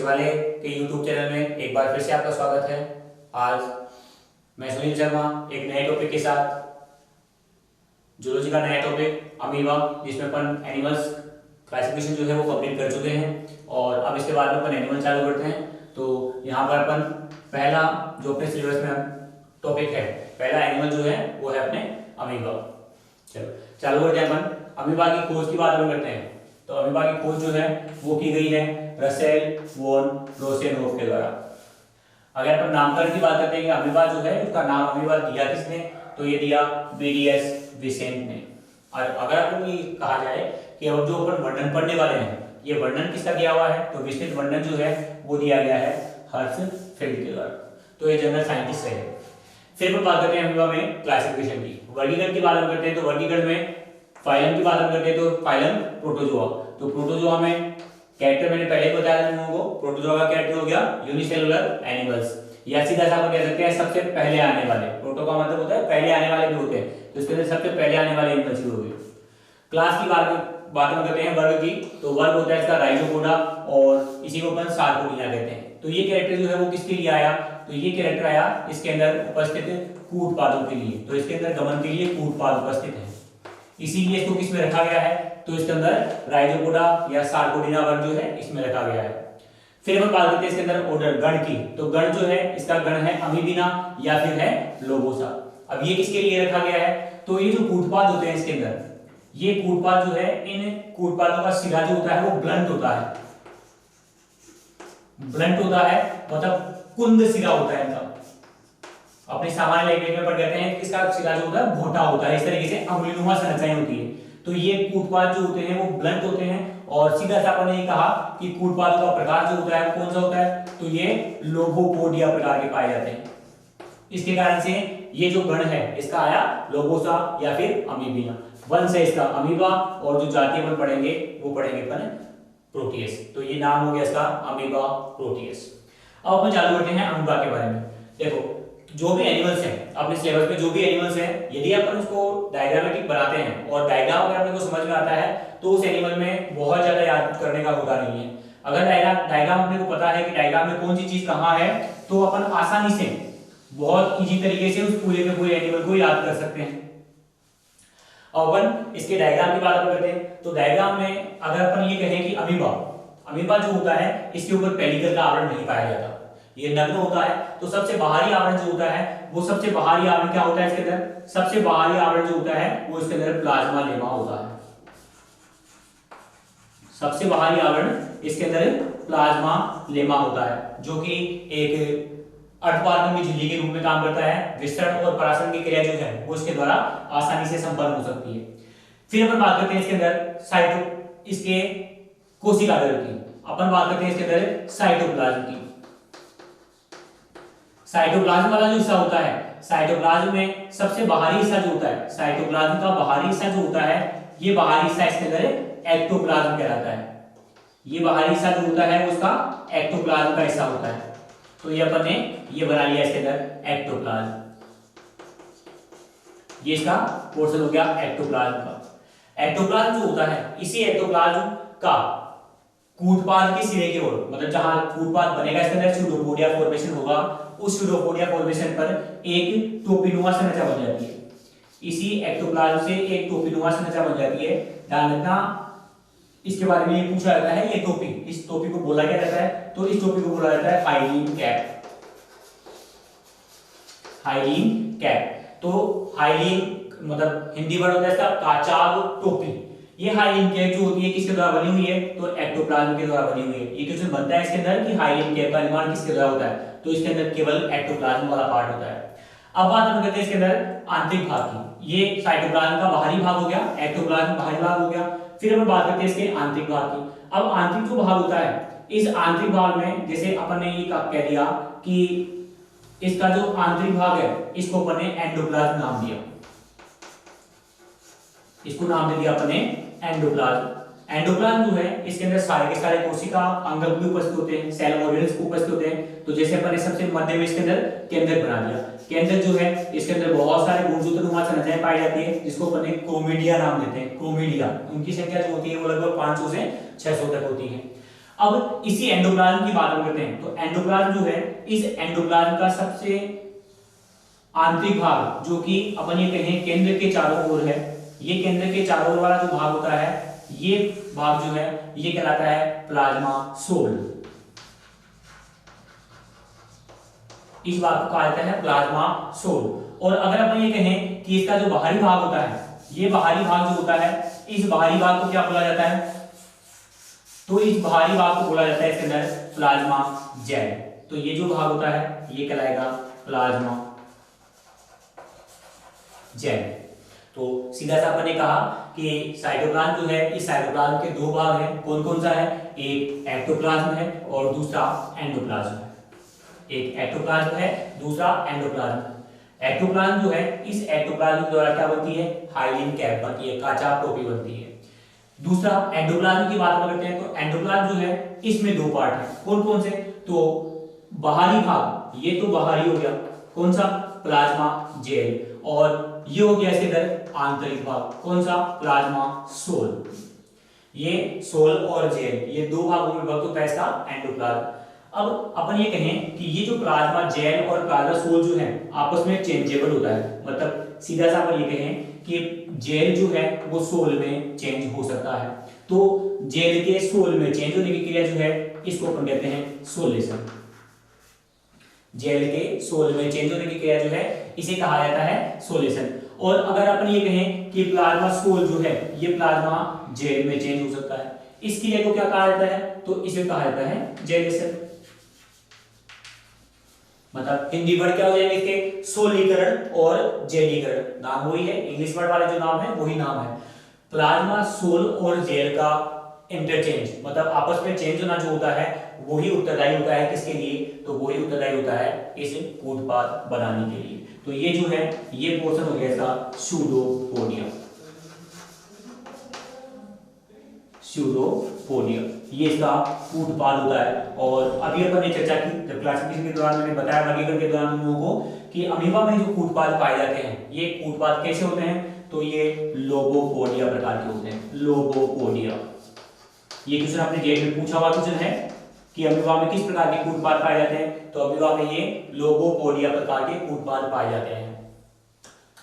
वाले के YouTube channel में एक बार फिर से आपका स्वागत है। आज मैं सुनील शर्मा एक नए टॉपिक के साथ जूलॉजी का नया टॉपिक अमीबा, जिसमें अपन एनिमल्स क्लासिफिकेशन जो है वो कंप्लीट कर चुके हैं और अब इसके बाद में अपन एनिमल चालू करते हैं। तो यहाँ पर अपन पहला जो अपने सिलेबस में टॉपिक है, पहला एनिमल जो है वो है अपने अमीबा। चलो चालू करते हैं अपन। अमीबा की खोज की बात अपन करते हैं। तो अमीबा की खोज जो है वो की गई है रसेल वॉन रोसेनहोफ के द्वारा। अगर अपन नामकरण की बात करते हैं कि अमीबा जो है उसका नाम अमीबा दिया किसने, तो ये दिया बीडीएस विसेंट ने। और अगर अपन ये कहा जाए कि अब जो अपन वर्णन पढ़ने वाले हैं, ये वर्णन किसका दिया हुआ है, तो विस्तृत वर्णन जो है वो दिया गया है हर्ट्जफील्ड के द्वारा। तो ये जनरल साइंटिस्ट है। फिर अपन बात करते हैं अमीबा में क्लासिफिकेशन की, वर्गीकरण की बात करते हैं। तो वर्गीकरण में फाइलम की बात करते हैं, तो फाइलम प्रोटोजोआ। तो प्रोटोजोआ में कैरेक्टर मैंने पहले बताया था लोगों को, प्रोटोजोआ का कैरेक्टर हो गया यूनिसेलुलर एनिमल्स, या सीधा सा अपन कह सकते हैं सबसे पहले आने वाले। प्रोटो का मतलब होता है पहले आने वाले भी होते हैं, तो इसके अंदर सबसे पहले आने वाले एनिमल्स ही हो गए। क्लास की बात हम करते हैं वर्ग की, तो वर्ग होता है इसका राइजोपोडा और इसी को अपन सार्कोडिना कहते हैं। तो ये कैरेक्टर जो है वो किसके लिए आया, तो ये कैरेक्टर आया इसके अंदर उपस्थित कूटपादों के लिए। तो इसके अंदर गमन के लिए कूटपाद उपस्थित है, इसीलिए इसको किसमें रखा गया है, तो इसके अंदर राइजोपोडा या सार्कोडिना वर्ग जो है इसमें रखा गया है। फिर हम बात करते हैं इसके अंदर ऑर्डर गण की। तो गण जो है इसका गण है अमीबिना या फिर है लोबोसा। अब ये किसके लिए रखा गया है, तो ये जो कूटपाद होते हैं इसके अंदर, ये कूटपाद जो है, इन कूटपादों का सिरा जो होता है वो ब्लंट होता है। ब्लंट होता है मतलब कुंद सिरा होता है इनका। अपनी सामान्य लैंग्वेज में पढ़ कहते हैं कि इसका सिरा जो होता है भोटा होता है, इस तरीके से अंगुलीनुमा संरचनाएं होती है। तो ये कूटपाद जो होते हैं वो ब्लंट होते हैं। और सीधा सा अपन ने कहा कि कूटपादों का प्रकार जो होता है कौन सा होता है, तो ये लोबोपोडिया प्रकार के पाए जाते हैं। इसके कारण से ये जो गण है इसका आया लोबोसा या फिर अमीबिना। वंश है इसका अमीबा, और जो जाति अपन पढ़ेंगे वो पढ़ेंगे अपन प्रोटियस। तो ये नाम हो गया इसका अमीबा प्रोटियस। अब अपन चालू करते हैं अमीबा के बारे में। देखो जो भी एनिमल्स हैं अपने सिलेबस में, जो भी एनिमल्स हैं, यदि अपन उसको डायग्रामेटिक बनाते हैं और डायग्राम अगर अपने को समझ में आता है तो उस एनिमल में बहुत ज्यादा याद करने का होता नहीं है। अगर डायग्राम अपने को पता है कि डायग्राम में कौन सी चीज कहाँ है, तो अपन आसानी से बहुत इजी तरीके से उस पूरे के पूरे एनिमल को याद कर सकते हैं। अब अपन इसके डायग्राम की बात करते हैं। तो डायग्राम में अगर अपन ये कहें कि अमीबा जो होता है इसके ऊपर पेलिकल का आवरण नहीं पाया जाता, ये नग्न होता है। तो सबसे बाहरी आवरण जो होता है वो सबसे बाहरी आवरण क्या होता है इसके अंदर, सबसे बाहरी आवरण जो होता है वो इसके अंदर प्लाज्मा लेमा होता है। सबसे बाहरी आवरण इसके अंदर प्लाज्मा लेमा होता है, जो कि एक अर्धपारगम्य झिल्ली के रूप में काम करता है। विसरण और परासरण की क्रिया जो है वो इसके द्वारा आसानी से संपन्न हो सकती है। फिर अपन बात करते हैं इसके अंदर इसके कोशिका दल की। अपन बात करते हैं इसके अंदर साइटोप्लाज्म की। साइटोप्लाज्म वाला जो हिस्सा होता है, साइटोप्लाज्म में सबसे बाहरी हिस्सा जो होता है, साइटोप्लाज्म का बाहरी हिस्सा जो होता है, ये बाहरी हिस्सा इसके अंदर एक्टोप्लाज्म कहलाता है। ये बाहरी हिस्सा जो होता है उसका एक्टोप्लाज्म का हिस्सा होता है। तो ये अपन ने ये बना लिया इसके अंदर एक्टोप्लाज्म, ये इसका पोर्शन हो गया एक्टोप्लाज्म का। एक्टोप्लाज्म जो होता है, इसी एक्टोप्लाज्म का कूटपाद के सिरे की ओर, मतलब जहां कूटपाद बनेगा इसके अंदर स्यूडोपोडिया फॉर्मेशन होगा, उस स्यूडोपोडिया फॉर्मेशन पर एक टोपीनुमा संरचना बन जाती है। इसी एक्टोप्लाज्म से एक टोपीनुमा संरचना बन जाती है। ध्यान रखना, इसके बारे में ये पूछा जाता है, ये टोपी, इस टोपी को बोला क्या जाता है, तो इस टोपी को बोला जाता है हाइलीन कैप। हाइलीन कैप, तो हाइलीन मतलब हिंदी वर्ड होता है इसका काचाब टोपी। ये हाइलीन कैप जो होती है किसके द्वारा बनी हुई है, तो एक्टोप्लाज्म के द्वारा बनी हुई है। ये क्वेश्चन बनता है इसके अंदर कि हाइलीन कैप का निर्माण किसके द्वारा होता है, तो इसके अंदर केवल एक्टोप्लाज्म वाला पार्ट होता है। अब बात हम करते हैं इसके अंदर आंतरिक भाग की। ये साइटोप्लाज्म का बाहरी भाग हो गया, एक्टोप्लाज्म बाहरी भाग हो गया। फिर हम बात करते हैं इसके आंतरिक भाग की। अब आंतरिक जो भाग होता है, इस आंतरिक भाग में जैसे अपन ने ये कह दिया कि इसका जो आंतरिक भाग है इसको अपन ने एंडोप्लाज्म नाम दिया, इसको नाम दे दिया अपन ने एंडोप्लाज्म। एंडोप्लाज्म जो है इसके अंदर सारे के सारे कोशिका अंग भी उपस्थित होते हैं, सेल ऑर्गेनल्स उपस्थित होते हैं। तो जैसे अपन ने सबसे मध्य में इसके अंदर केंद्र बना दिया। केंद्र जो है इसके अंदर बहुत सारे गुणसूत्रनुमा संरचनाएं पाई जाती है, जिसको अपन ने क्रोमीडिया नाम देते हैं। क्रोमीडिया, उनकी संख्या जो होती है वो लगभग 500 से 600 तक होती है। अब इसी एंडोप्लाज्म की बात हम करते हैं, तो एंडोप्लाज्म जो है, इस एंडोप्लाज्म का सबसे आंतरिक भाग जो कि अपन ये कहें केंद्र के चारों ओर है, ये केंद्र के चारों ओर वाला जो भाग होता है, ये भाग जो है ये कहलाता है प्लाज्मा सोल। इस भाग को कहा जाता है प्लाज्मा सोल। और अगर अपन ये कहें कि इसका जो बाहरी भाग होता है, ये बाहरी भाग जो होता है, इस बाहरी भाग को क्या बोला जाता है, तो इस बाहरी भाग को बोला जाता है इसके अंदर प्लाज्मा जेल। तो ये जो भाग होता है ये कहलाएगा प्लाज्मा जेल। तो सीधा सा अपन ने कहा कि साइटोप्लाज्म जो है, इस साइटोप्लाज्म के दो भाग हैं, कौन कौन सा है, एक एक्टोप्लाज्म है और दूसरा एंडोप्लाज्म है। एक एक्टोप्लाज्म है, दूसरा एंडोप्लाज्म। एक्टोप्लाज्म जो है, इस एक्टोप्लाज्म के द्वारा क्या बनती है, हाइलिन कैप बनती है, काचा टोपी बनती है। दूसरा एंडोप्लाज्म की बात करते हैं, तो एंडोप्लाज्म जो है इसमें दो पार्ट है, कौन कौन से, तो बाहरी भाग, ये तो बाहरी हो गया, कौन सा, प्लाज्मा जेल, और ये हो गया इसके अंदर आंतरिक भाग, कौन सा, प्लाज्मा सोल। ये सोल और जेल, ये दो भागों में विभक्त होता है इसका एंडोप्लाज्म। अब अपन ये कहें कि ये जो प्लाज्मा जेल और प्लाज्मा सोल जो है आपस में चेंजेबल होता है, मतलब सीधा सा अपन ये कहें कि जेल जो है वो सोल में चेंज हो सकता है। तो जेल के सोल में चेंज होने की क्रिया जो है इसको अपन कहते हैं सोलेशन। जेल के सोल में चेंज होने की क्रिया जो है इसे कहा जाता है सोलेशन। और अगर अपन ये कहें कि प्लाज्मा सोल जो है ये प्लाज्मा जेल में चेंज हो सकता है, इस क्रिया को क्या कहा जाता है, तो इसे कहा जाता है जेलेशन। मतलब हिंदी वर्ड क्या हो जाएंगे इसके, सोलीकरण और जेलीकरण, नाम वही है, इंग्लिश वर्ड वाले जो नाम है वही नाम है। प्लाज्मा सोल और जेल का इंटरचेंज, मतलब आपस में चेंज होना जो होता है वही उत्तरदायी होता है किसके लिए, तो वही उत्तरदायी होता है इस उत्पाद बनाने के लिए। तो ये जो है ये पोर्शन हो गया इसका सूडोपोडिया। सूडोपोडिया ये इसका कूटपाद होता है। और अभी अपन ने चर्चा की, जब क्लासिफिकेशन के दौरान मैंने बताया, वर्गीकरण के दौरान हम लोगों को कि अमीबा में जो कूटपाद पाए जाते हैं ये कूटपाद कैसे होते हैं, तो ये लोबोपोडिया प्रकार के होते हैं, लोबोपोडिया। ये क्वेश्चन आपने जेल में पूछा हुआ क्वेश्चन है कि अमीबा में किस प्रकार के कूटपाद पाए जाते हैं, तो अमीबा में ये लोबोपोडिया प्रकार के कूटपाद पाए जाते हैं।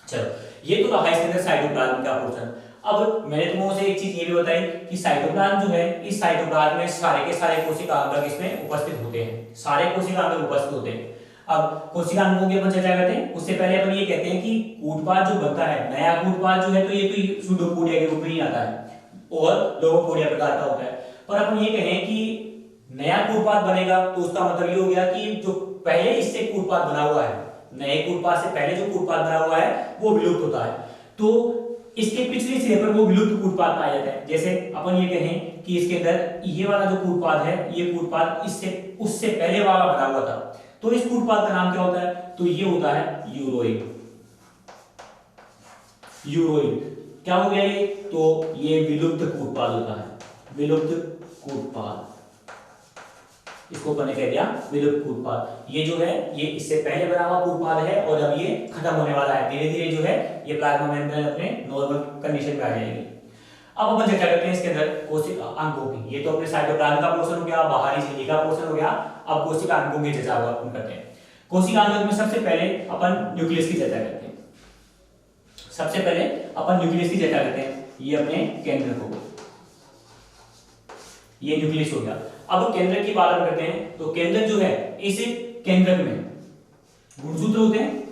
चलो ये तो रहा इसके अंदर साइटोप्लाज्म का पोर्शन। अब मैंने तुमको से एक चीज ये भी बताई कि साइटोप्लाज्म जो है, इस साइटोप्लाज्म में सारे के सारे कोशिका अंग इसमें उपस्थित होते हैं, सारे कोशिका अंग उपस्थित होते हैं। अब कोशिका अंगों की अपन चर्चा करते हैं, उससे पहले अपन ये कहते हैं कि कूटपाद जो बनता है, नया कूटपाद जो है, तो ये तो सूडोपोडिया के रूप में ही आता है और लोबोपोडिया प्रकार का होता है। पर अपन ये कहें कि नया कूटपाद बनेगा तो उसका मतलब ये हो गया कि जो पहले इससे कूटपाद बना हुआ है, नए कूटपाद से पहले जो कूटपाद बना हुआ है वो विलुप्त होता है, तो इसके पिछले सिरे पर वो विलुप्त कूटपाद पाया जाता है। जैसे अपन ये कहें कि इसके अंदर ये वाला जो कूटपाद है, ये कूटपाद इससे उससे पहले वाला बना हुआ था, तो इस कूटपाद का नाम क्या होता है, तो ये होता है यूरोइड। यूरोइड क्या हो गया ये, तो ये विलुप्त कूटपाद होता है, विलुप्त कूटपाद, इसको अपन ने कह दिया विलुप्त कूटपाद। ये जो है ये इससे पहले बना हुआ कूटपाद है और अब ये खत्म होने वाला है, धीरे धीरे जो है ये प्लाज्मा मेम्ब्रेन अपने नॉर्मल कंडीशन में आ जाएगी। अब अपन चर्चा करते हैं इसके अंदर कोशिका अंगों की। ये तो अपने साइटोप्लाज्म का पोर्शन हो गया, बाहरी झिल्ली का पोर्शन हो गया। अब कोशिका अंगों की चर्चा अपन करते हैं। कोशिका अंगों में सबसे पहले अपन न्यूक्लियस की चर्चा करते हैं। सबसे पहले अपन न्यूक्लियस की चर्चा करते हैं, ये अपने केंद्र को, ये न्यूक्लियस हो गया। अब केंद्र की बात करते हैं, तो केंद्र जो है, इस केंद्रक में गुणसूत्र होते हैं।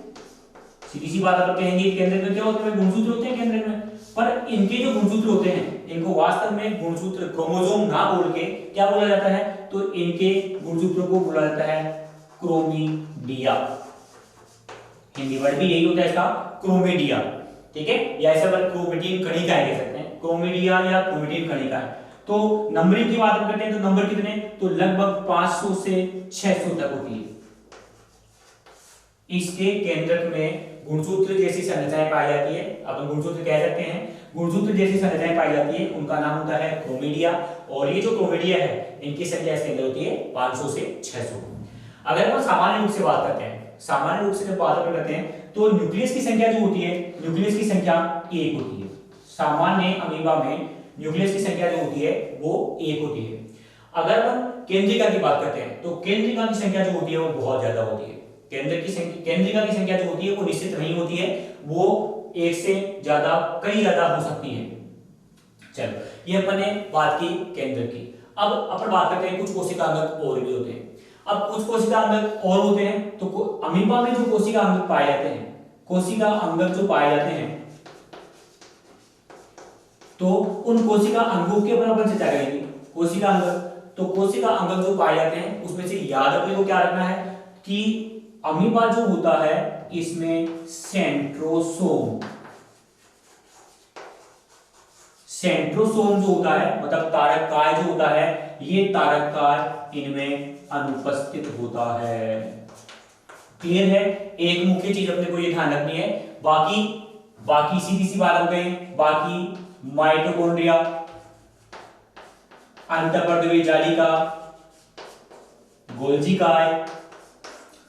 सीधी सी बात आप कहेंगे केंद्र में क्या होते हैं, गुणसूत्र होते हैं केंद्र में। पर इनके जो गुणसूत्र होते हैं, इनको वास्तव में गुणसूत्र क्रोमोसोम ना बोल के क्या बोला जाता है, तो इनके गुणसूत्रों को बोला जाता है क्रोमीडिया। हिंदी वर्ड भी यही होता है इसका, क्रोमीडिया, ठीक है, या ऐसा वर्ड क्रोमेटिन कणिका कह सकते हैं, क्रोमीडिया या क्रोमेटिन कणिका है। तो नंबरिंग की बात करते हैं, तो नंबर कितने, तो लगभग 500 से 600 तक होती है। इसके केंद्रक में गुणसूत्र जैसी संरचनाएं पाई जाती है, अपन गुणसूत्र कह सकते हैं, गुणसूत्र जैसी संरचनाएं पाई जाती है, उनका नाम होता है क्रोमीडिया। और ये जो क्रोमीडिया है, इनकी संख्या इसके अंदर होती है 500 से 600। अगर हम सामान्य रूप से बात करते हैं, सामान्य रूप से जब बात करते हैं, तो न्यूक्लियस की संख्या जो होती है, न्यूक्लियस की संख्या 1 होती है। सामान्य अमीबा में न्यूक्लियस की संख्या जो होती है वो 1 होती है। अगर अपन केंद्रिका की बात करते हैं तो केंद्रिका की संख्या जो होती है वो बहुत ज्यादा होती है। केंद्रिका की संख्या जो होती है वो निश्चित नहीं होती है, वो एक से ज्यादा कई ज्यादा हो सकती है। चलो ये अपन ने बात की केंद्र की। अब अपन बात करते हैं कुछ कोशिका अंगक और भी होते हैं। अब कुछ कोशिका अंगक और होते हैं तो अमीबा में जो कोशिका अंगक पाए जाते हैं, कोशिका अंगक जो पाए जाते हैं तो उन कोशिका अंगों के ऊपर अपन चर्चा करेंगे। कोशिका अंगक, तो कोशिका अंगक जो पाए जाते हैं उसमें से याद अपने को क्या रखना है कि अमीबा जो होता है इसमें सेंट्रोसोम जो होता है, मतलब तारककाय जो होता है, ये तारककाय इनमें अनुपस्थित होता है। क्लियर है? एक मुख्य चीज अपने को ये ध्यान रखनी है, बाकी सीधी सी बात हो गई। बाकी माइटोकॉन्ड्रिया, अंतःपर्दवीय जालिका, गोल्जी काय,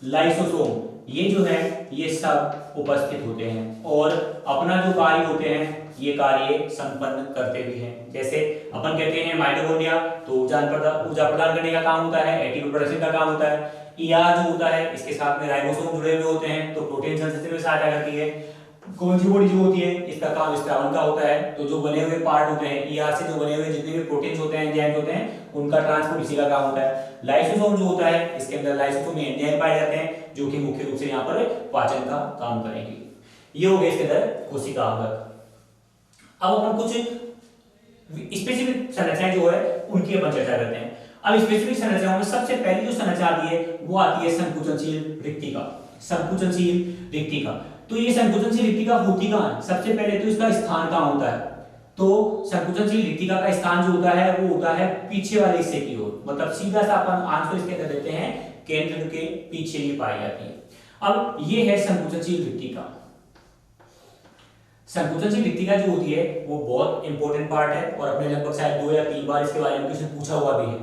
लाइसोसोम, ये जो है ये सब उपस्थित होते हैं और अपना जो कार्य होते हैं ये कार्य संपन्न करते भी हैं। जैसे अपन कहते हैं माइटोकॉन्ड्रिया तो ऊर्जा प्रदान करने का काम होता है, एटीपी प्रोडक्शन का काम होता है। ईआर जो होता है इसके साथ में राइबोसोम जुड़े हुए होते हैं तो प्रोटीन सिंथेसिस में सहायता करती है। गोल्जी बॉडी जो होती है इसका काम स्त्रावन का होता है, तो जो बने हुए पार्ट होते हैं ईआर से जो बने हुए जितने भी प्रोटीन्स होते हैं, एंजाइम्स होते हैं, उनका ट्रांसपोर्ट इसी का काम होता है। लाइसोसोम जो होता है इसके अंदर लाइसोसोम में एंजाइम पाए जाते हैं जो कि मुख्य रूप से यहाँ पर पाचन का काम करेंगे। ये हो गया इसके अंदर कोशिका अंगक। अब अपन कुछ स्पेसिफिक संरचनाएं जो है उनकी अपन चर्चा करते हैं। अब स्पेसिफिक संरचनाओं में सबसे पहली जो संरचना आती है वो आती है संकुचनशील रिक्तिका। संकुचनशील रिक्तिका, तो ये संकुचनशील रिक्तिका होती कहाँ है? सबसे पहले तो इसका स्थान कहाँ होता है? तो संकुचनशील रिक्तिका का स्थान जो होता है वो होता है पीछे वाले हिस्से की ओर, मतलब सीधा सा अपन आंसर इसके अंदर देते हैं केंद्र के पीछे ही पाई जाती है। अब ये है संकुचनशील रिक्तिका। संकुचनशील रिक्तिका जो होती है वो बहुत इंपॉर्टेंट पार्ट है और अपने लगभग शायद 2 या 3 बार इसके बारे में किसी ने पूछा हुआ भी है।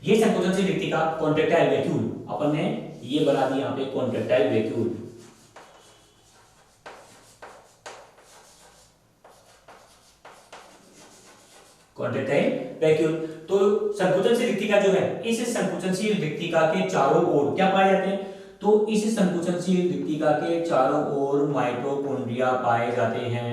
ये संकुचनशील रिक्तिका कॉन्ट्रैक्टाइल वैक्यूल, अपन ने ये बना दिया यहाँ पे कॉन्ट्रैक्टाइल वैक्यूल। कॉन्ट्रैक्टाइल वैक्यूल, तो संकुचनशील रिक्तिका जो है इस संकुचनशील रिक्तिका के चारों ओर क्या पाए जाते हैं? तो इस संकुचनशील रिक्तिका के चारों ओर माइटोकॉन्ड्रिया पाए जाते हैं।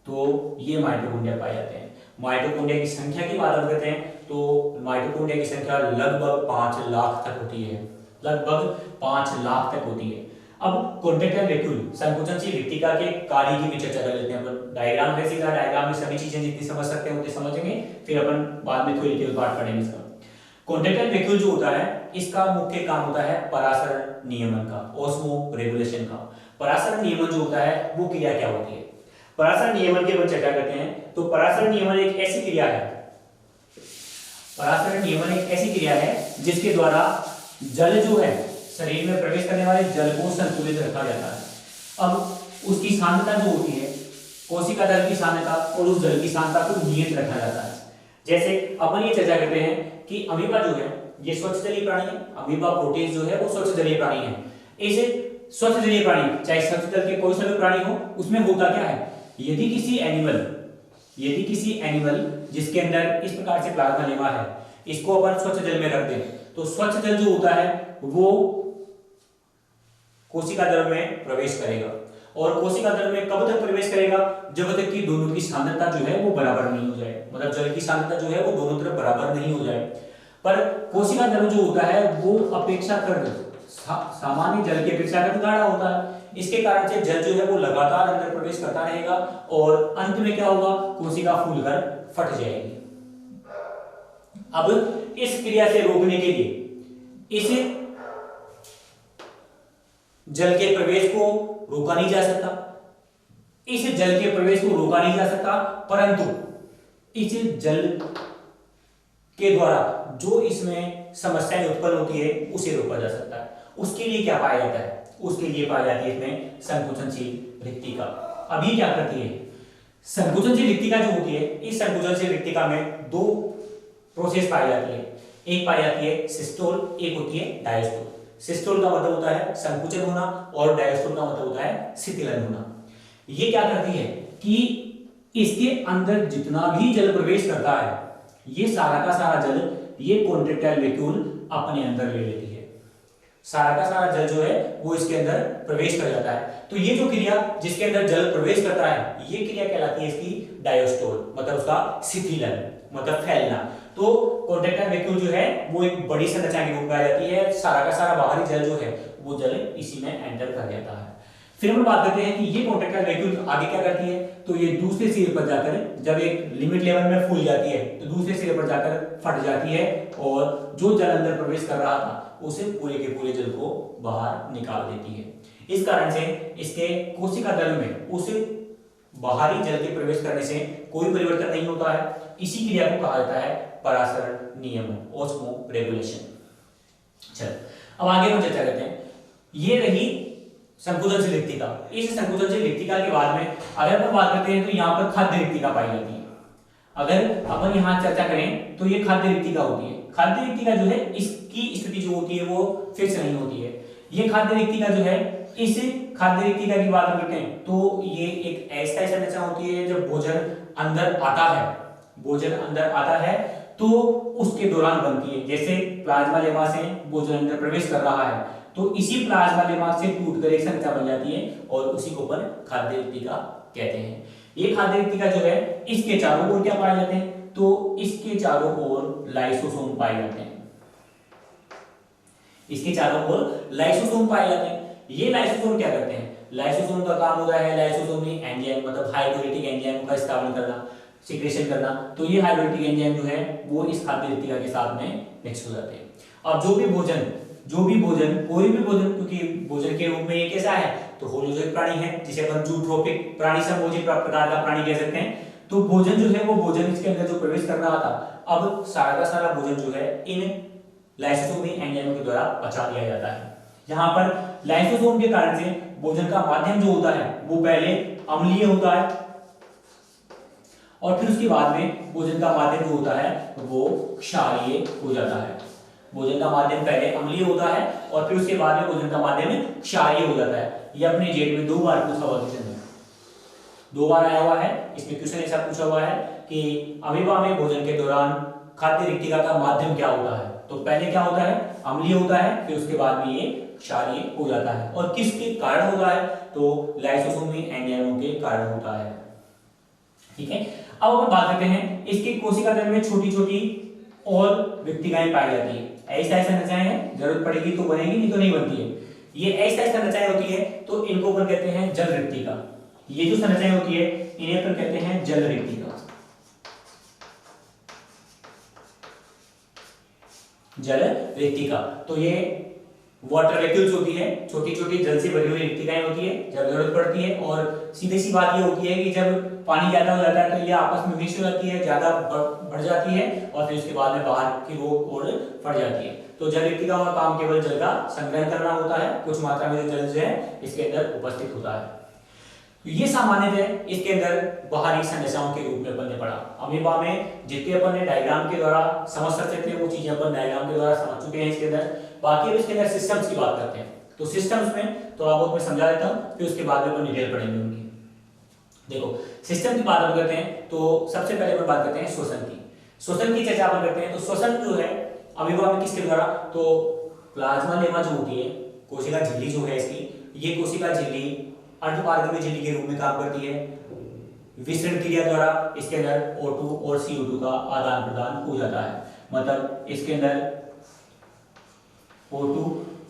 तो ये माइटोकॉन्ड्रिया पाए जाते हैं। माइटोकॉन्ड्रिया की संख्या की बात करते हैं तो माइटोकॉन्ड्रिया की संख्या लगभग 5 लाख तक होती है, लगभग 5 लाख तक होती है। अब कॉन्ट्रैक्टाइल वैक्यूल संकुचनशील रिक्तिका के कार्य की भी चर्चा कर लेते हैं अपन। डायग्राम है, सीधा डायग्राम में सभी चीजें जितनी समझ सकते हैं उतनी समझेंगे, फिर अपन बाद में थोड़ी डिटेल पार्ट पढ़ेंगे इसका। कॉन्ट्रैक्टाइल वैक्यूल जो होता है इसका मुख्य काम होता है परासरण नियमन का, ऑस्मो रेगुलेशन का। परासरण नियमन जो होता है वो क्रिया क्या होती है? परासरण नियमन की अपन चर्चा करते हैं तो परासरण नियमन एक ऐसी क्रिया है, परासरण नियमन एक ऐसी क्रिया है जिसके द्वारा जल जो है शरीर में प्रवेश करने वाले जल को संतुलित रखा जाता है। अब उसकी सांद्रता जो होती है, कोशिका दल की सांद्रता और उस जल की सांद्रता को नियत रखा जाता है। जैसे अपन ये चर्चा करते हैं कि अमीबा जो है ये स्वच्छ जलीय प्राणी है, अमीबा प्रोटीज जो है वो स्वच्छ जलीय प्राणी है। ऐसे स्वच्छ जलीय प्राणी चाहे स्वच्छ जल के कोई सा भी प्राणी हो उसमें होता क्या है, यदि किसी एनिमल जिसके अंदर इस प्रकार से प्लाज्मा लेमा है इसको अपन स्वच्छ जल में रख दें तो स्वच्छ जल जो होता है वो कोशिका द्रव में प्रवेश करेगा। और कोशिका द्रव में कब तक प्रवेश करेगा? जब तक कि दोनों की सांद्रता जो है वो बराबर नहीं हो जाए, मतलब जल की सांद्रता जो है वो दोनों तरफ बराबर नहीं हो जाए। पर कोशिका द्रव जो होता है वो अपेक्षाकृत सामान्य जल की अपेक्षाकृत गाढ़ा होता है। इसके कारण से जल जो है वो लगातार अंदर प्रवेश करता रहेगा और अंत में क्या होगा, कोशिका फूलकर फट जाएगी। अब इस क्रिया से रोकने के लिए इस जल के प्रवेश को रोका नहीं जा सकता, इस जल के प्रवेश को रोका नहीं जा सकता, परंतु इस जल के द्वारा जो इसमें समस्याएं उत्पन्न होती है उसे रोका जा सकता है। उसके लिए क्या पाया जाता है? उसके लिए पाई जाती है इसमें संकुचनशील रिक्तिका। अभी क्या करती है संकुचनशील रिक्तिका जो होती है, इस संकुचनशील रिक्तिका में 2 प्रोसेस पाई जाती है। एक पाई जाती है सिस्टोल, एक होती है डायस्टोल। सिस्टोल का मतलब होता है संकुचन होना और डायस्टोल का मतलब होता है शिथिलन होना। ये क्या करती है कि इसके अंदर जितना भी जल प्रवेश करता है ये सारा का सारा जल ये कॉन्ट्रैक्टाइल वैक्यूल अपने अंदर ले लेती है। सारा का सारा जल जो है वो इसके अंदर प्रवेश कर जाता है। तो ये जो क्रिया जिसके अंदर जल प्रवेश करता है ये क्रिया कहलाती है इसकी डायोस्टोल, मतलब उसका शिथिलन, मतलब फैलना। तो कॉन्ट्रैक्टाइल वैक्यूल जो है वो एक बड़ी संरचना के रूप में आ जाती है। सारा का सारा बाहरी जल जो है वो जल इसी में एंटर कर जाता है। फिर हम बात करते हैं कि ये कॉन्ट्रैक्टाइल वैक्यूल आगे क्या करती है, तो ये दूसरे सिरे पर जाकर जब एक लिमिट लेवल में फूल जाती है तो दूसरे सिरे पर जाकर फट जाती है और जो जल अंदर प्रवेश कर रहा था उसे पूरे के पूरे जल को बाहर निकाल देती है। इस कारण से इसके कोशिका दल में उस बाहरी जल के प्रवेश करने से कोई परिवर्तन नहीं होता है। इसी क्रिया को कहा जाता है परासरण नियम, ऑस्मो रेगुलेशन। चलो अब आगे हम चर्चा करते हैं। ये रही संकुचनशील रिक्तिका। इस संकुचनशील रिक्तिका के बाद में अगर हम बात करते हैं तो यहाँ पर खाद्य रिक्तिका पाई जाती है। अगर अपन यहाँ चर्चा करें तो ये खाद्य रिक्तिका होती है। खाद्य रिक्तिका जो है इसकी स्थिति जो होती है वो फिक्स नहीं होती है। ये खाद्य रिक्तिका जो है, इस खाद्य रिक्तिका की बात करते हैं तो ये एक ऐसा संरचना होती है जब भोजन अंदर आता है, भोजन अंदर आता है तो उसके दौरान बनती है। जैसे प्लाज्मा लेमा से भोजन अंदर प्रवेश कर रहा है तो इसी प्लाज्मा लेमा से टूटकर एक संरचना बन जाती है और उसी को अपन खाद्य रिक्तिका कहते हैं। ये खाद्य रिक्तिका जो है इसके चारों ओर क्या पाए जाते हैं, तो इसके चारों ओर लाइसोसोम पाए जाते हैं। इसके चारों ओर लाइसोसोम पाए जाते हैं। ये लाइसोसोम क्या करते हैं, लाइसोसोम का काम होता है लाइसोसोमी एंजाइम मतलब हाइड्रोलिटिक एंजाइम का स्थापन करना, सिक्रेशन करना। तो ये हाइड्रोलिटिक एंजाइम जो है वो इस खाद्य रिक्तिका के साथ में मिक्स हो जाते हैं। अब जो भी भोजन कोई भी भोजन, क्योंकि भोजन के रूप में ये कैसा है तो होलोजोइक प्राणी है जिसे अपन जूट्रोपिक प्राणी संभोजी प्रकार का प्राणी कह सकते हैं। तो भोजन जो है वो भोजन इसके अंदर जो प्रवेश कर रहा था, अब सारा का सारा भोजन जो है इन लाइसोसोमी एंजाइमों के द्वारा पचा दिया जाता है। यहाँ पर लाइसोसोम के कारण से भोजन का माध्यम जो होता है वो पहले अम्लीय होता है और फिर उसके बाद में भोजन का माध्यम जो होता है वो क्षारीय हो जाता है। भोजन का माध्यम पहले अम्लीय होता है और फिर उसके बाद में भोजन का माध्यम क्षारीय हो जाता है। ये अपने जेट में 2 बार पूछा हुआ क्वेश्चन है, 2 बार आया हुआ है। इसमें क्वेश्चन ऐसा पूछा हुआ है कि अमीबा में भोजन के दौरान खाद्य रिक्तिका का माध्यम क्या होता है, तो पहले क्या होता है अम्लीय होता है, फिर उसके बाद में ये क्षारीय हो जाता है। और किसके कारण होता है, तो लाइसोसोमी एंजाइमों के कारण होता है। ठीक है, अब हम बात करते हैं इसके कोशिका तल में छोटी छोटी और रिक्तिकाएं पाई जाती है। ऐसा संरचनाएं हैं, जरूरत पड़ेगी तो बनेगी, नहीं तो नहीं बनती है। ये ऐसा संरचनाएं होती है तो इनको अपन कहते हैं जल रिक्तिका। ये जो संरचनाएं होती है इन्हें अपन कहते हैं जल रिक्तिका। जल रिक्तिका तो ये वाटर वैक्यूल्स होती है, छोटी छोटी जल से भरी हुई रिक्तिकाएं होती है जब जरूरत पड़ती है। और सीधी सी बात ये होती है कि जब पानी ज्यादा हो जाता है तो ये आपस में मिक्स हो जाती है, ज्यादा बढ़ जाती है और फिर उसके बाद में बाहर की ओर फट जाती है। तो जल रिक्तिका का काम केवल जल का संग्रह करना होता है, कुछ मात्रा में जल जो है इसके अंदर उपस्थित होता है। तो ये सामान्यतः इसके अंदर बाहरी संरचनाओं के रूप में अपन ने पढ़ा। अमीबा में जितने अपन ने डायग्राम के द्वारा समझ सकते थे वो चीजें अपन डायग्राम के द्वारा समझ चुके हैं इसके अंदर। बाकी अब इसके अंदर सिस्टम्स की बात करते हैं। तो सिस्टम्स में थोड़ा बहुत मैं समझा देता हूँ, फिर उसके बाद में अपन डिटेल पढ़ेंगे उनकी। देखो सिस्टम की बात हम करते हैं तो सबसे पहले अपन बात करते हैं श्वसन की। श्वसन की चर्चा अपन करते हैं तो श्वसन जो है अमीबा में किसके द्वारा, तो प्लाज्मा लेमा जो होती है, कोशिका झिल्ली जो है इसकी, ये कोशिका झिल्ली अर्धपारगम्य झिल्ली के रूप में काम करती है। विसरण क्रिया द्वारा इसके अंदर O2 और CO2 का आदान प्रदान हो जाता है। मतलब इसके अंदर O2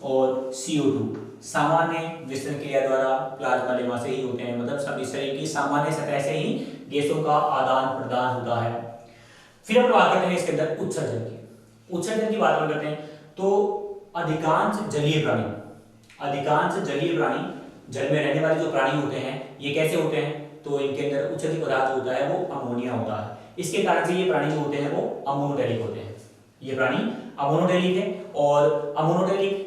और CO2 सामान्य विसरण क्रिया द्वारा प्लाज्मा लेमा से ही होते हैं। मतलब सभी शरीर की सामान्य सतह से ही गैसों का आदान प्रदान होता है। फिर हम बात करते हैं इसके अंदर उत्सर्जन की। उत्सर्जन की बात करते हैं तो अधिकांश जलीय प्राणी जल में रहने वाले जो प्राणी होते हैं ये कैसे होते हैं, तो इनके अंदर उत्सर्जित पदार्थ होता है वो अमोनिया होता है। इसके कारण से ये प्राणी जो होते हैं वो अमोनोडेलिक होते हैं। ये प्राणी अमोनोडेलिक है और अमोनोडेलिक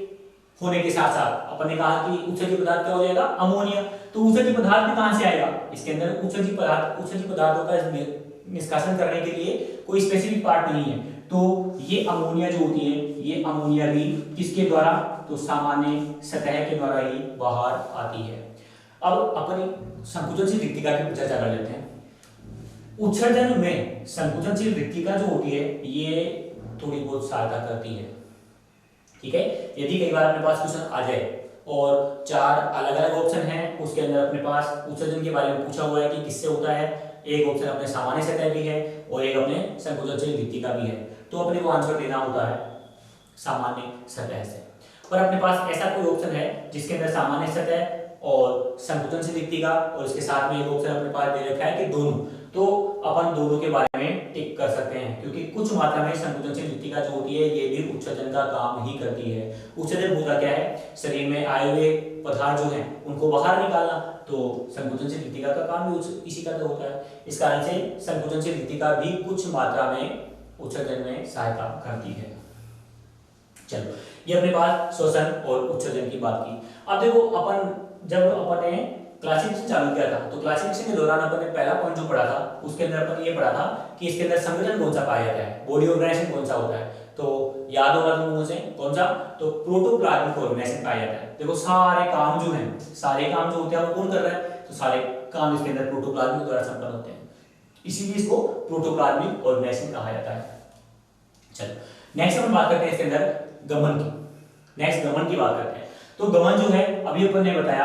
होने के साथ साथ अपन ने कहा कि उत्सर्जित पदार्थ क्या हो जाएगा, अमोनिया। तो उत्सर्जित पदार्थ भी कहां से आएगा, इसके अंदर उत्सर्जित पदार्थों का निष्कासन करने के लिए कोई स्पेसिफिक पार्ट नहीं है। तो ये अमोनिया जो होती है ये अमोनिया भी किसके द्वारा, तो सामान्य सतह के द्वारा ही बाहर आती है। अब अपन संकुचनशील रिक्तिका की चर्चा कर लेते हैं। उत्सर्जन में संकुचनशील रिक्तिका जो होती है ये थोड़ी बहुत सहायता करती है। ठीक है, यदि कई बार अपने पास क्वेश्चन आ जाए और चार अलग अलग ऑप्शन हैं, उसके अंदर अपने पास उत्सर्जन के बारे में पूछा हुआ है कि किससे होता है, एक ऑप्शन अपने सामान्य सतह भी है और एक अपने संकुचनशील रिक्तिका भी है, तो अपने को आंसर देना होता है सामान्य सतह से। पर अपने पास ऐसा कोई ऑप्शन है जिसके अंदर सामान्य सतह और संकुचनशील रिक्तिका और इसके साथ में एक ऑप्शन अपने पास दे रखा है कि दोनों, तो अपन दोनों के बारे में टिक कर सकते हैं, क्योंकि कुछ मात्रा में संकुचनशील रिक्तिका जो होती है ये भी उत्सर्जन का काम ही करती है। उत्सर्जन होता क्या है, शरीर में आए हुए पदार्थ जो हैं उनको बाहर निकालना, तो संकुचनशील रिक्तिका का काम भी इसी का होता है। इस कारण से संकुचनशील रिक्तिका भी कुछ मात्रा में उत्सर्जन में सहायता करती है। चलो, ये अपने पास श्वसन और उत्सर्जन की बात की। अब देखो, जब अपन ने क्लासिफिकेशन चालू किया था तो क्लासिफिकेशन के दौरान अपन ने पहला पॉइंट जो पढ़ा था उसके अंदर अपन ये पढ़ा था कि इसके अंदर संगठन कौन सा पाया जाता है, बॉडी ऑर्गेनाइजेशन कौन सा होता है। तो याद होगा तुम लोगों से कौन सा, तो प्रोटोप्लाज्मिक ऑर्गेनाइजेशन पाया जाता है। देखो, सारे काम जो हैं, सारे काम जो होते हैं वो कौन कर रहा है, तो सारे काम इसके अंदर प्रोटोप्लाज्मिक द्वारा संपन्न होते हैं, इसीलिए इसको प्रोटोप्लाज्मिक ऑर्गेनाइजेशन कहा जाता है। चलो, नेक्स्ट हम बात करते हैं इसके अंदर गमन की। नेक्स्ट गमन की बात करते हैं। तो गमन जो है अभी अपन ने बताया,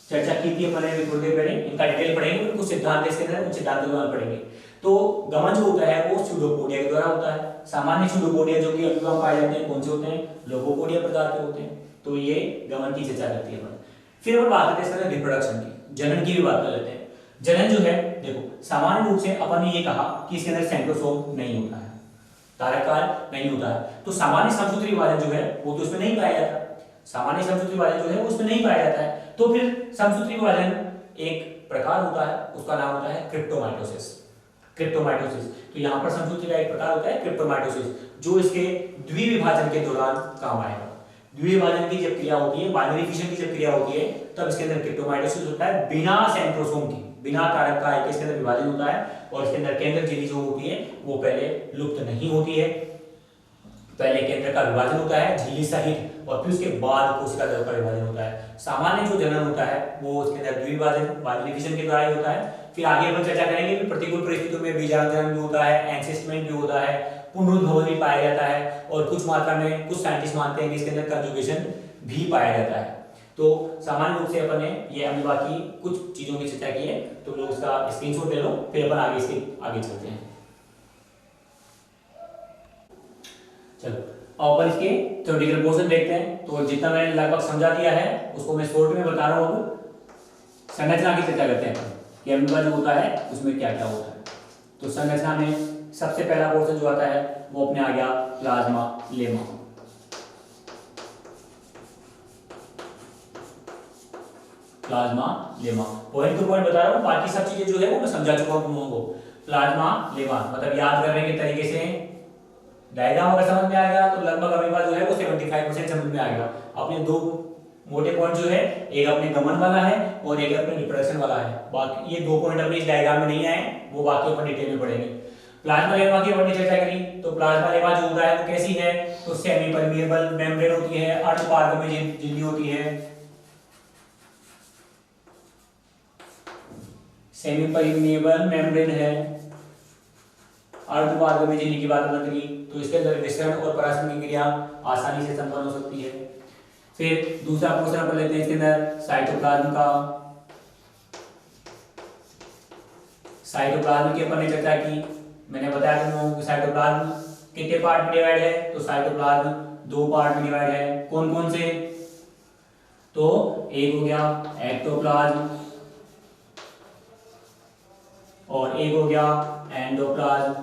चर्चा की थी अपन ने थोड़ी देर पहले, इनका डिटेल पढ़ेंगे, कुछ सिद्धांत इसके अंदर, उन सिद्धांतों के बारे में पढ़ेंगे। तो गमन जो होता है वो स्यूडोपोडिया के द्वारा होता है। सामान्य स्यूडोपोडिया जो कि अभिगम पाए जाते हैं कौन से होते हैं, लोगोपोडिया प्रकार के होते हैं। तो ये गमन की चर्चा करती है अपन। फिर अपन बात करते हैं इसके अंदर रिप्रोडक्शन की, जनन की भी बात कर लेते हैं। जनन जो है, देखो सामान्य रूप से अपन ने ये कहा कि इसके अंदर सेंट्रोसोम नहीं होता है, तारकाल नहीं होता है। तो सामान्य समसूत्री विभाजन जो है वो तो उसमें नहीं पाया जाता, सामान्य समसूत्री विभाजन जो है उसमें नहीं पाया जाता है। तो फिर समसूत्री विभाजन एक प्रकार होता है, उसका नाम होता है क्रिप्टोमाइटोसिस। क्रिप्टोमाइटोसिस, तो यहाँ पर समसूत्री का एक प्रकार होता है क्रिप्टोमाइटोसिस, जो इसके द्विविभाजन के दौरान काम आएगा। द्विविभाजन की जब क्रिया होती है, बाइनरी फिशन की जब क्रिया होती है, तब इसके अंदर क्रिप्टोमाइटोसिस होता है, बिना सेंट्रोसोम के, बिना कारक का इसके अंदर विभाजन होता है। और इसके अंदर केंद्र झिल्ली जो होती है वो पहले लुप्त नहीं होती है, पहले केंद्र का विभाजन होता है झिल्ली सहित, और फिर उसके बाद कोशिका द्रव का विभाजन होता है। सामान्य जो जनन होता है वो उसके अंदर द्विविभाजन बाइनरी फिशन के द्वारा ही होता है। फिर आगे अपन चर्चा करेंगे कि प्रतिकूल परिस्थितियों में बीजांकुरण भी होता है, एंसेस्टमेंट भी होता है, पुनरुद्भव भी पाया जाता है, और कुछ मात्रा में कुछ साइंटिस्ट मानते हैं कि इसके अंदर कंजुगेशन भी पाया जाता है। तो सामान्य रूप से अपन ने ये अमीबा की कुछ चीजों की चर्चा की है, तो लोग इसका स्क्रीनशॉट ले लो, फिर अपन आगे चलते हैं। चलो, अब अपन इसके थ्योरेटिकल पोर्शन देखते हैं। तो जितना मैंने लगभग समझा दिया है उसको मैं शॉर्ट में बता रहा हूँ। अब संरचना की चर्चा करते हैं कि अमीबा जो होता है उसमें क्या क्या होता है। तो संरचना में सबसे पहला पोर्शन जो आता है वो अपने आ गया plasma lemma. Plasma lemma, point two point बता रहा हूँ, बाकी सब चीजें जो है वो मैं समझा चुका हूँ तुम लोगों को। प्लाज्मा लेमा मतलब याद करने के तरीके से डायग्राम अगर समझ में आ गया तो लगभग अमीबा जो है वो 75% समझ में आ गया। अपने दो मोटे पॉइंट जो है, एक अपने गमन वाला है और एक अपने रिप्रोडक्शन वाला है। बाकी ये दो पॉइंट अपने इस डायग्राम में नहीं आए, वो बाकी अपन डिटेल में पढ़ेंगे। प्लाज्मा लेमा की अपन ने चर्चा करी, तो प्लाज्मा लेमा जो होता है वो कैसी है, तो सेमी परमिएबल मेम्ब्रेन होती है, अर्धपारगम्य झिल्ली होती है, सेमी परमिएबल मेम्ब्रेन है, अर्धपारगम्य झिल्ली की बात अपन की, तो इसके अंदर विसरण और परासरण की क्रिया आसानी से संपन्न हो सकती है। फिर दूसरा पोर्शन अपन लेते हैं इसके अंदर साइटोप्लाज्म का। साइटोप्लाज्म की अपन ने चर्चा की, मैंने बताया तुम लोगों को साइटोप्लाज्म कितने पार्ट में डिवाइड है, तो साइटोप्लाज्म दो पार्ट में डिवाइड है। कौन कौन से, तो एक हो गया एक्टोप्लाज्म और एक हो गया एंडोप्लाज्म।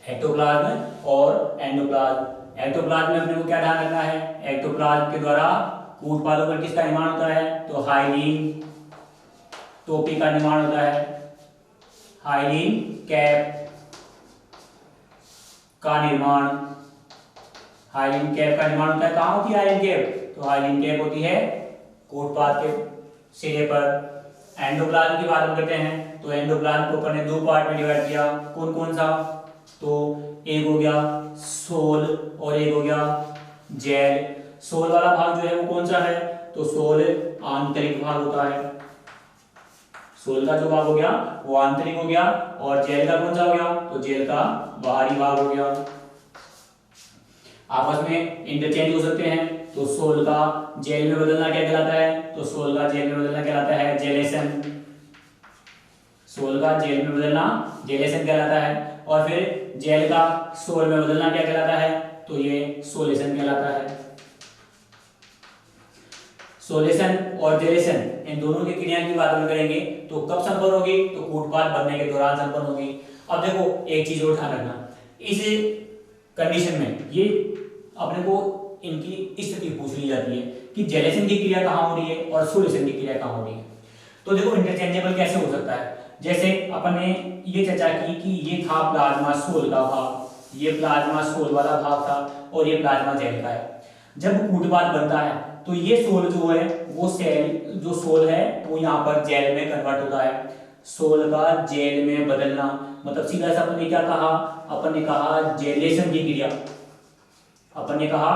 एक्टोप्लाज्म और एंडोप्लाज्म। एक्टोप्लाज्म में अपने को क्या ध्यान रखना है, एक्टोप्लाज्म के द्वारा कूट पादों पर किसका निर्माण होता है, तो हाइलीन टोपी का निर्माण होता है, हाइलीन कैप का निर्माण, हाइलीन कैप का निर्माण होता है। कहाँ होती है हाइलीन कैप, तो हाइलीन कैप होती है कूटपाद के सिरे पर। एंडोप्लाज्म की बात करते हैं, तो एंडोप्लाज्म को अपन ने दो पार्ट में डिवाइड किया। कौन कौन सा, तो एक हो गया सोल और एक हो गया जेल। सोल वाला भाग जो है वो कौन सा है, तो सोल आंतरिक भाग होता है, सोल का जो भाग हो गया वो आंतरिक हो गया, और जेल का कौन सा हो गया, तो जेल का बाहरी भाग हो गया। आपस में इंटरचेंज हो सकते हैं, तो सोल का जेल में बदलना क्या कहलाता है, तो सोल का जेल में बदलना कहलाता है जेलेशन। सोल का जेल में बदलना जेलेशन कहलाता है, और फिर जेल का सोल में बदलना क्या कहलाता है, तो ये सोलेशन कहलाता है। सोलेशन और जेलेशन इन दोनों की क्रिया की बात हम करेंगे तो कब संपन्न होगी, तो कूटपाद बनने के दौरान संपन्न होगी। अब देखो एक चीज और ध्यान रखना, इस कंडीशन में ये अपने को इनकी स्थिति पूछ ली जाती है कि जेलेशन की क्रिया कहाँ हो रही है और सोलेशन की क्रिया कहाँ हो रही है। तो देखो इंटरचेंजेबल कैसे हो सकता है, जैसे अपन ने ये चर्चा की कि ये था प्लाज्मा सोल का भाग, ये प्लाज्मा सोल वाला भाग था और ये प्लाज्मा जेल का है। जब कूटपाद बनता है तो ये सोल जो है वो सेल जो सोल है वो यहाँ पर जेल में कन्वर्ट होता है। सोल का जेल में बदलना मतलब सीधा सा अपन ने क्या कहा, अपन ने कहा जेलेशन की क्रिया, अपन ने कहा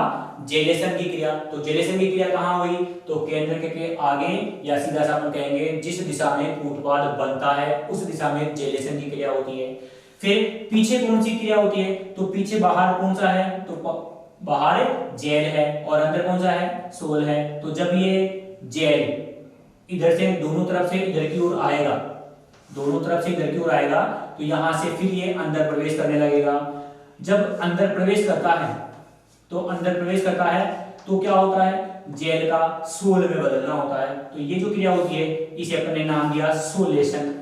जेलेशन की क्रिया। तो जेलेशन की क्रिया कहाँ हुई, तो केंद्र के आगे, या सीधा सा अपन कहेंगे जिस दिशा में कूटपाद बनता है उस दिशा में जेलेशन की क्रिया होती है। फिर पीछे कौन सी क्रिया होती है, तो पीछे बाहर कौन सा है, तो बाहर जेल है और अंदर कौन सा है, सोल है। तो जब ये जेल इधर से दोनों तरफ से इधर की ओर आएगा, दोनों तरफ से इधर की ओर आएगा, तो यहां से फिर ये अंदर प्रवेश करने लगेगा। जब अंदर प्रवेश करता है तो क्या होता है, जेल का सोल में बदलना होता है। तो ये जो क्रिया होती है इसे अपन ने नाम दिया सोलेशन,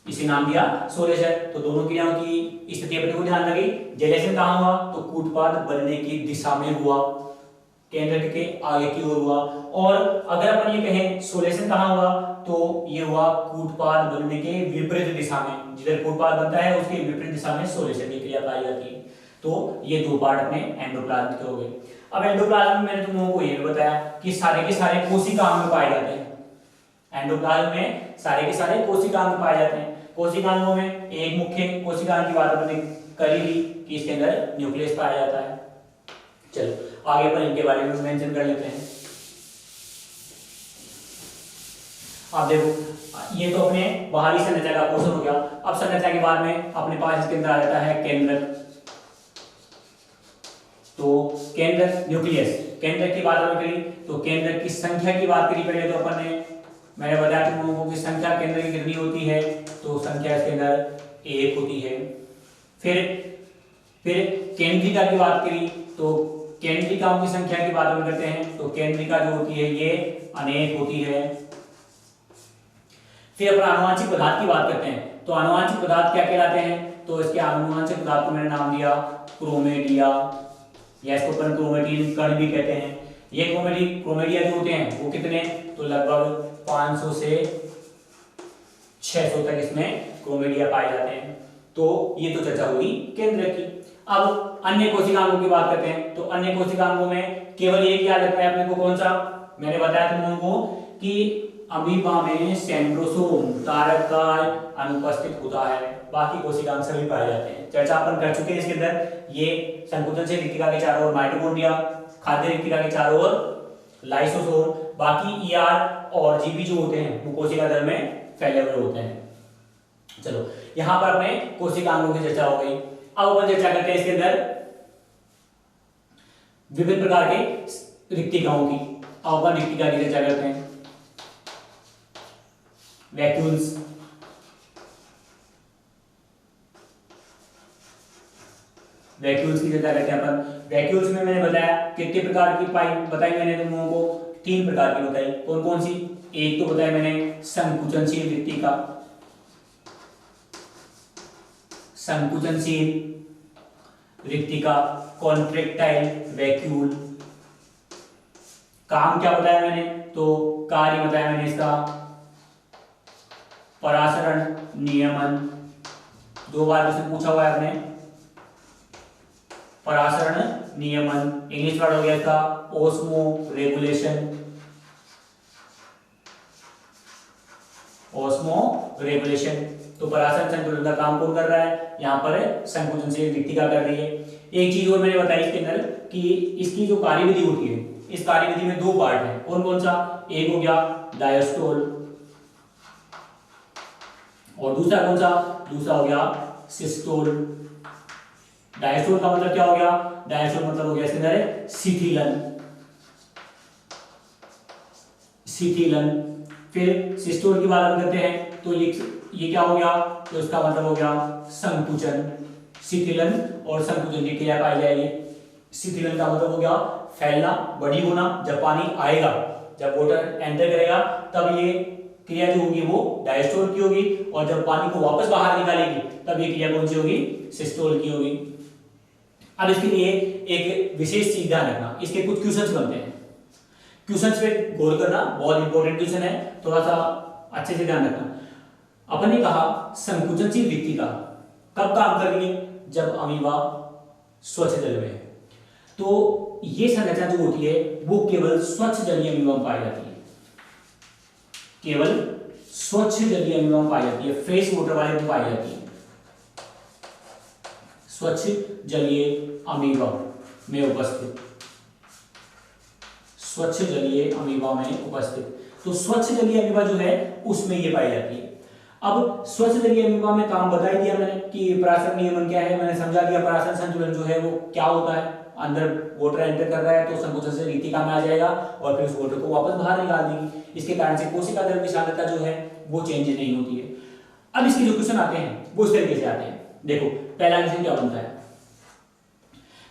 इसे नाम दिया सोलेशन। तो दोनों क्रियाओं की स्थिति अपने को ध्यान रखी। जेलेशन कहाँ हुआ, तो कूटपाद बनने की दिशा में हुआ, केंद्र के आगे की ओर हुआ। और अगर अपन ये कहें सोलेशन कहाँ हुआ, तो ये हुआ कूटपाद बनने के विपरीत दिशा में, जिधर कूटपाद बनता है उसके विपरीत दिशा में सोलेशन की क्रिया पाई जाती है। तो ये दो पार्ट अपने एंडोप्लाज्म के हो गए। अब एंडोप्लाज्म में मैंने तुम लोगों को ये भी बताया कि सारे के सारे कोशिकाओं में पाए जाते हैं। एंडोप्लाज्म में सारे के सारे कोशिकाओं में पाए जाते हैं। कोशिकाओं में एक मुख्य कोशिका की बात हमने करी ली कि इसके अंदर न्यूक्लियस पाया जाता है। चलो आगे अपन इनके बारे में मेंशन कर लेते हैं। आप देखो ये तो अपने बाहरी संरचना का पोषण हो गया। अब संरचना के बाद में अपने पास इसके अंदर आ जाता है केंद्रक। तो केंद्र न्यूक्लियस, केंद्र की बात हमने करी तो केंद्र की संख्या की बात करी पहले तो अपन ने, मैंने बताया तुम लोगों को कि संख्या केंद्र की कितनी होती है, तो संख्या इसके अंदर एक होती है। फिर केंद्रिका की बात करी तो केंद्रिकाओं की संख्या की बात हम करते हैं तो केंद्रिका जो होती है ये अनेक होती है। फिर अपन आनुवांशिक पदार्थ की बात करते हैं तो आनुवांशिक पदार्थ क्या कहलाते हैं, तो इसके आनुवांशिक पदार्थ को मैंने नाम दिया क्रोमेडिया, या इसको अपन क्रोमेटिन कण भी कहते हैं। ये क्रोमेडिया जो होते हैं वो कितने, तो लगभग 500 से 600 तक इसमें क्रोमेडिया पाए जाते हैं। तो ये तो चर्चा हुई केंद्र की। अब अन्य कोशिकांगों की बात करते हैं तो अन्य कोशिकांगों में केवल एक याद रखना है अपने को, कौन सा, मैंने बताया तुम लोगों को कि अमीबा में सेंट्रोसोम तारक का अनुपस्थित होता है, बाकी कोशिकांग सभी पाए जाते हैं। चर्चा अपन कर चुके हैं इसके अंदर। ये संकुचन से रिक्तिका के चारों ओर माइटोकॉन्ड्रिया, खाद्य रिक्तिका के चारों ओर लाइसोसोम, बाकी ईआर और जीबी जो होते हैं वो कोशिका दल में फैले हुए होते हैं। चलो यहां पर अपने कोशिकांगों की चर्चा हो गई। अब अपन चर्चा करते हैं इसके अंदर विभिन्न प्रकार के रिक्तिकाओं की। अब अपन रिक्तिका की चर्चा करते हैं। वैक्यूल्स, वैक्यूल्स की चर्चा करते हैं अपन। वैक्यूल्स में मैंने बताया कितने प्रकार की बताई मैंने तुम लोगों को, 3 प्रकार की बताई। कौन कौन सी, एक तो बताया मैंने संकुचनशील रिक्तिका, संकुचनशील रिक्तिका, कॉन्ट्रैक्टाइल वैक्यूल। काम क्या बताया मैंने, तो कार्य बताया मैंने इसका परासरण नियमन, 2 बार इससे पूछा हुआ है आपने, परासरण नियमन। इंग्लिश वर्ड हो गया इसका ओस्मो रेगुलेशन, ओस्मो रेगुलेशन। तो परासरण संतुलन का काम कौन कर रहा है, यहाँ पर संकुचनशील रिक्तिका कर रही है। एक चीज और मैंने बताई इसके अंदर कि इसकी जो कार्यविधि होती है, इस कार्यविधि में 2 पार्ट है। कौन कौन सा, एक हो गया डायस्टोल और दूसरा कौन सा, दूसरा हो गया सिस्टोल। डायस्टोल का मतलब क्या हो गया, डायस्टोल मतलब हो गया इसके अंदर शिथिलन, शिथिलन। फिर सिस्टोल की बात हम करते हैं तो ये क्या हो गया, तो इसका मतलब हो गया संकुचन। शिथिलन और संकुचन की क्रिया पाई जाएगी। शिथिलन का मतलब हो गया फैलना, बड़ी होना। जब पानी आएगा, जब वाटर एंटर करेगा, तब ये क्रिया जो होगी वो डायस्टोल की होगी, और जब पानी को वापस बाहर निकालेगी तब ये क्रिया कौन सी होगी, सिस्टोल की होगी। अब इसके लिए एक विशेष चीज ध्यान रखना, इसके कुछ क्वेश्चंस बनते हैं, क्वेश्चंस पे गौर करना, बहुत इंपॉर्टेंट क्वेश्चन है, थोड़ा सा अच्छे से ध्यान रखना। अपन ने कहा संकुचनशील रिक्तिका कब काम कर रही है, जब अमीबा स्वच्छ जल में है। तो ये संरचना जो होती है वो केवल स्वच्छ जलीय अमीबा में पाई जाती है, केवल स्वच्छ जलीय अमीबा में पाई जाती है, फ्रेश वाटर वाले में पाई जाती है, स्वच्छ जलीय अमीबा में उपस्थित, स्वच्छ जलीय अमीबा में उपस्थित। तो स्वच्छ जलीय अमीबा जो है उसमें ये पाई जाती है। अब स्वच्छ जलीय अमीबा में काम बता ही दिया मैंने कि पराशर नियमन क्या है, मैंने समझा दिया पराशर संतुलन जो है वो क्या होता है। अंदर वाटर एंटर कर रहा है तो संकुचन से रिक्तिका में आ जाएगा और फिर उस वाटर को वापस बाहर निकाल देगी। इसके कारण से कोशिका द्रव्य की सांद्रता जो है वो चेंज नहीं होती है। अब इसके जो क्वेश्चन आते हैं वो इस तरीके से आते हैं। देखो पहला क्वेश्चन क्या बनता है,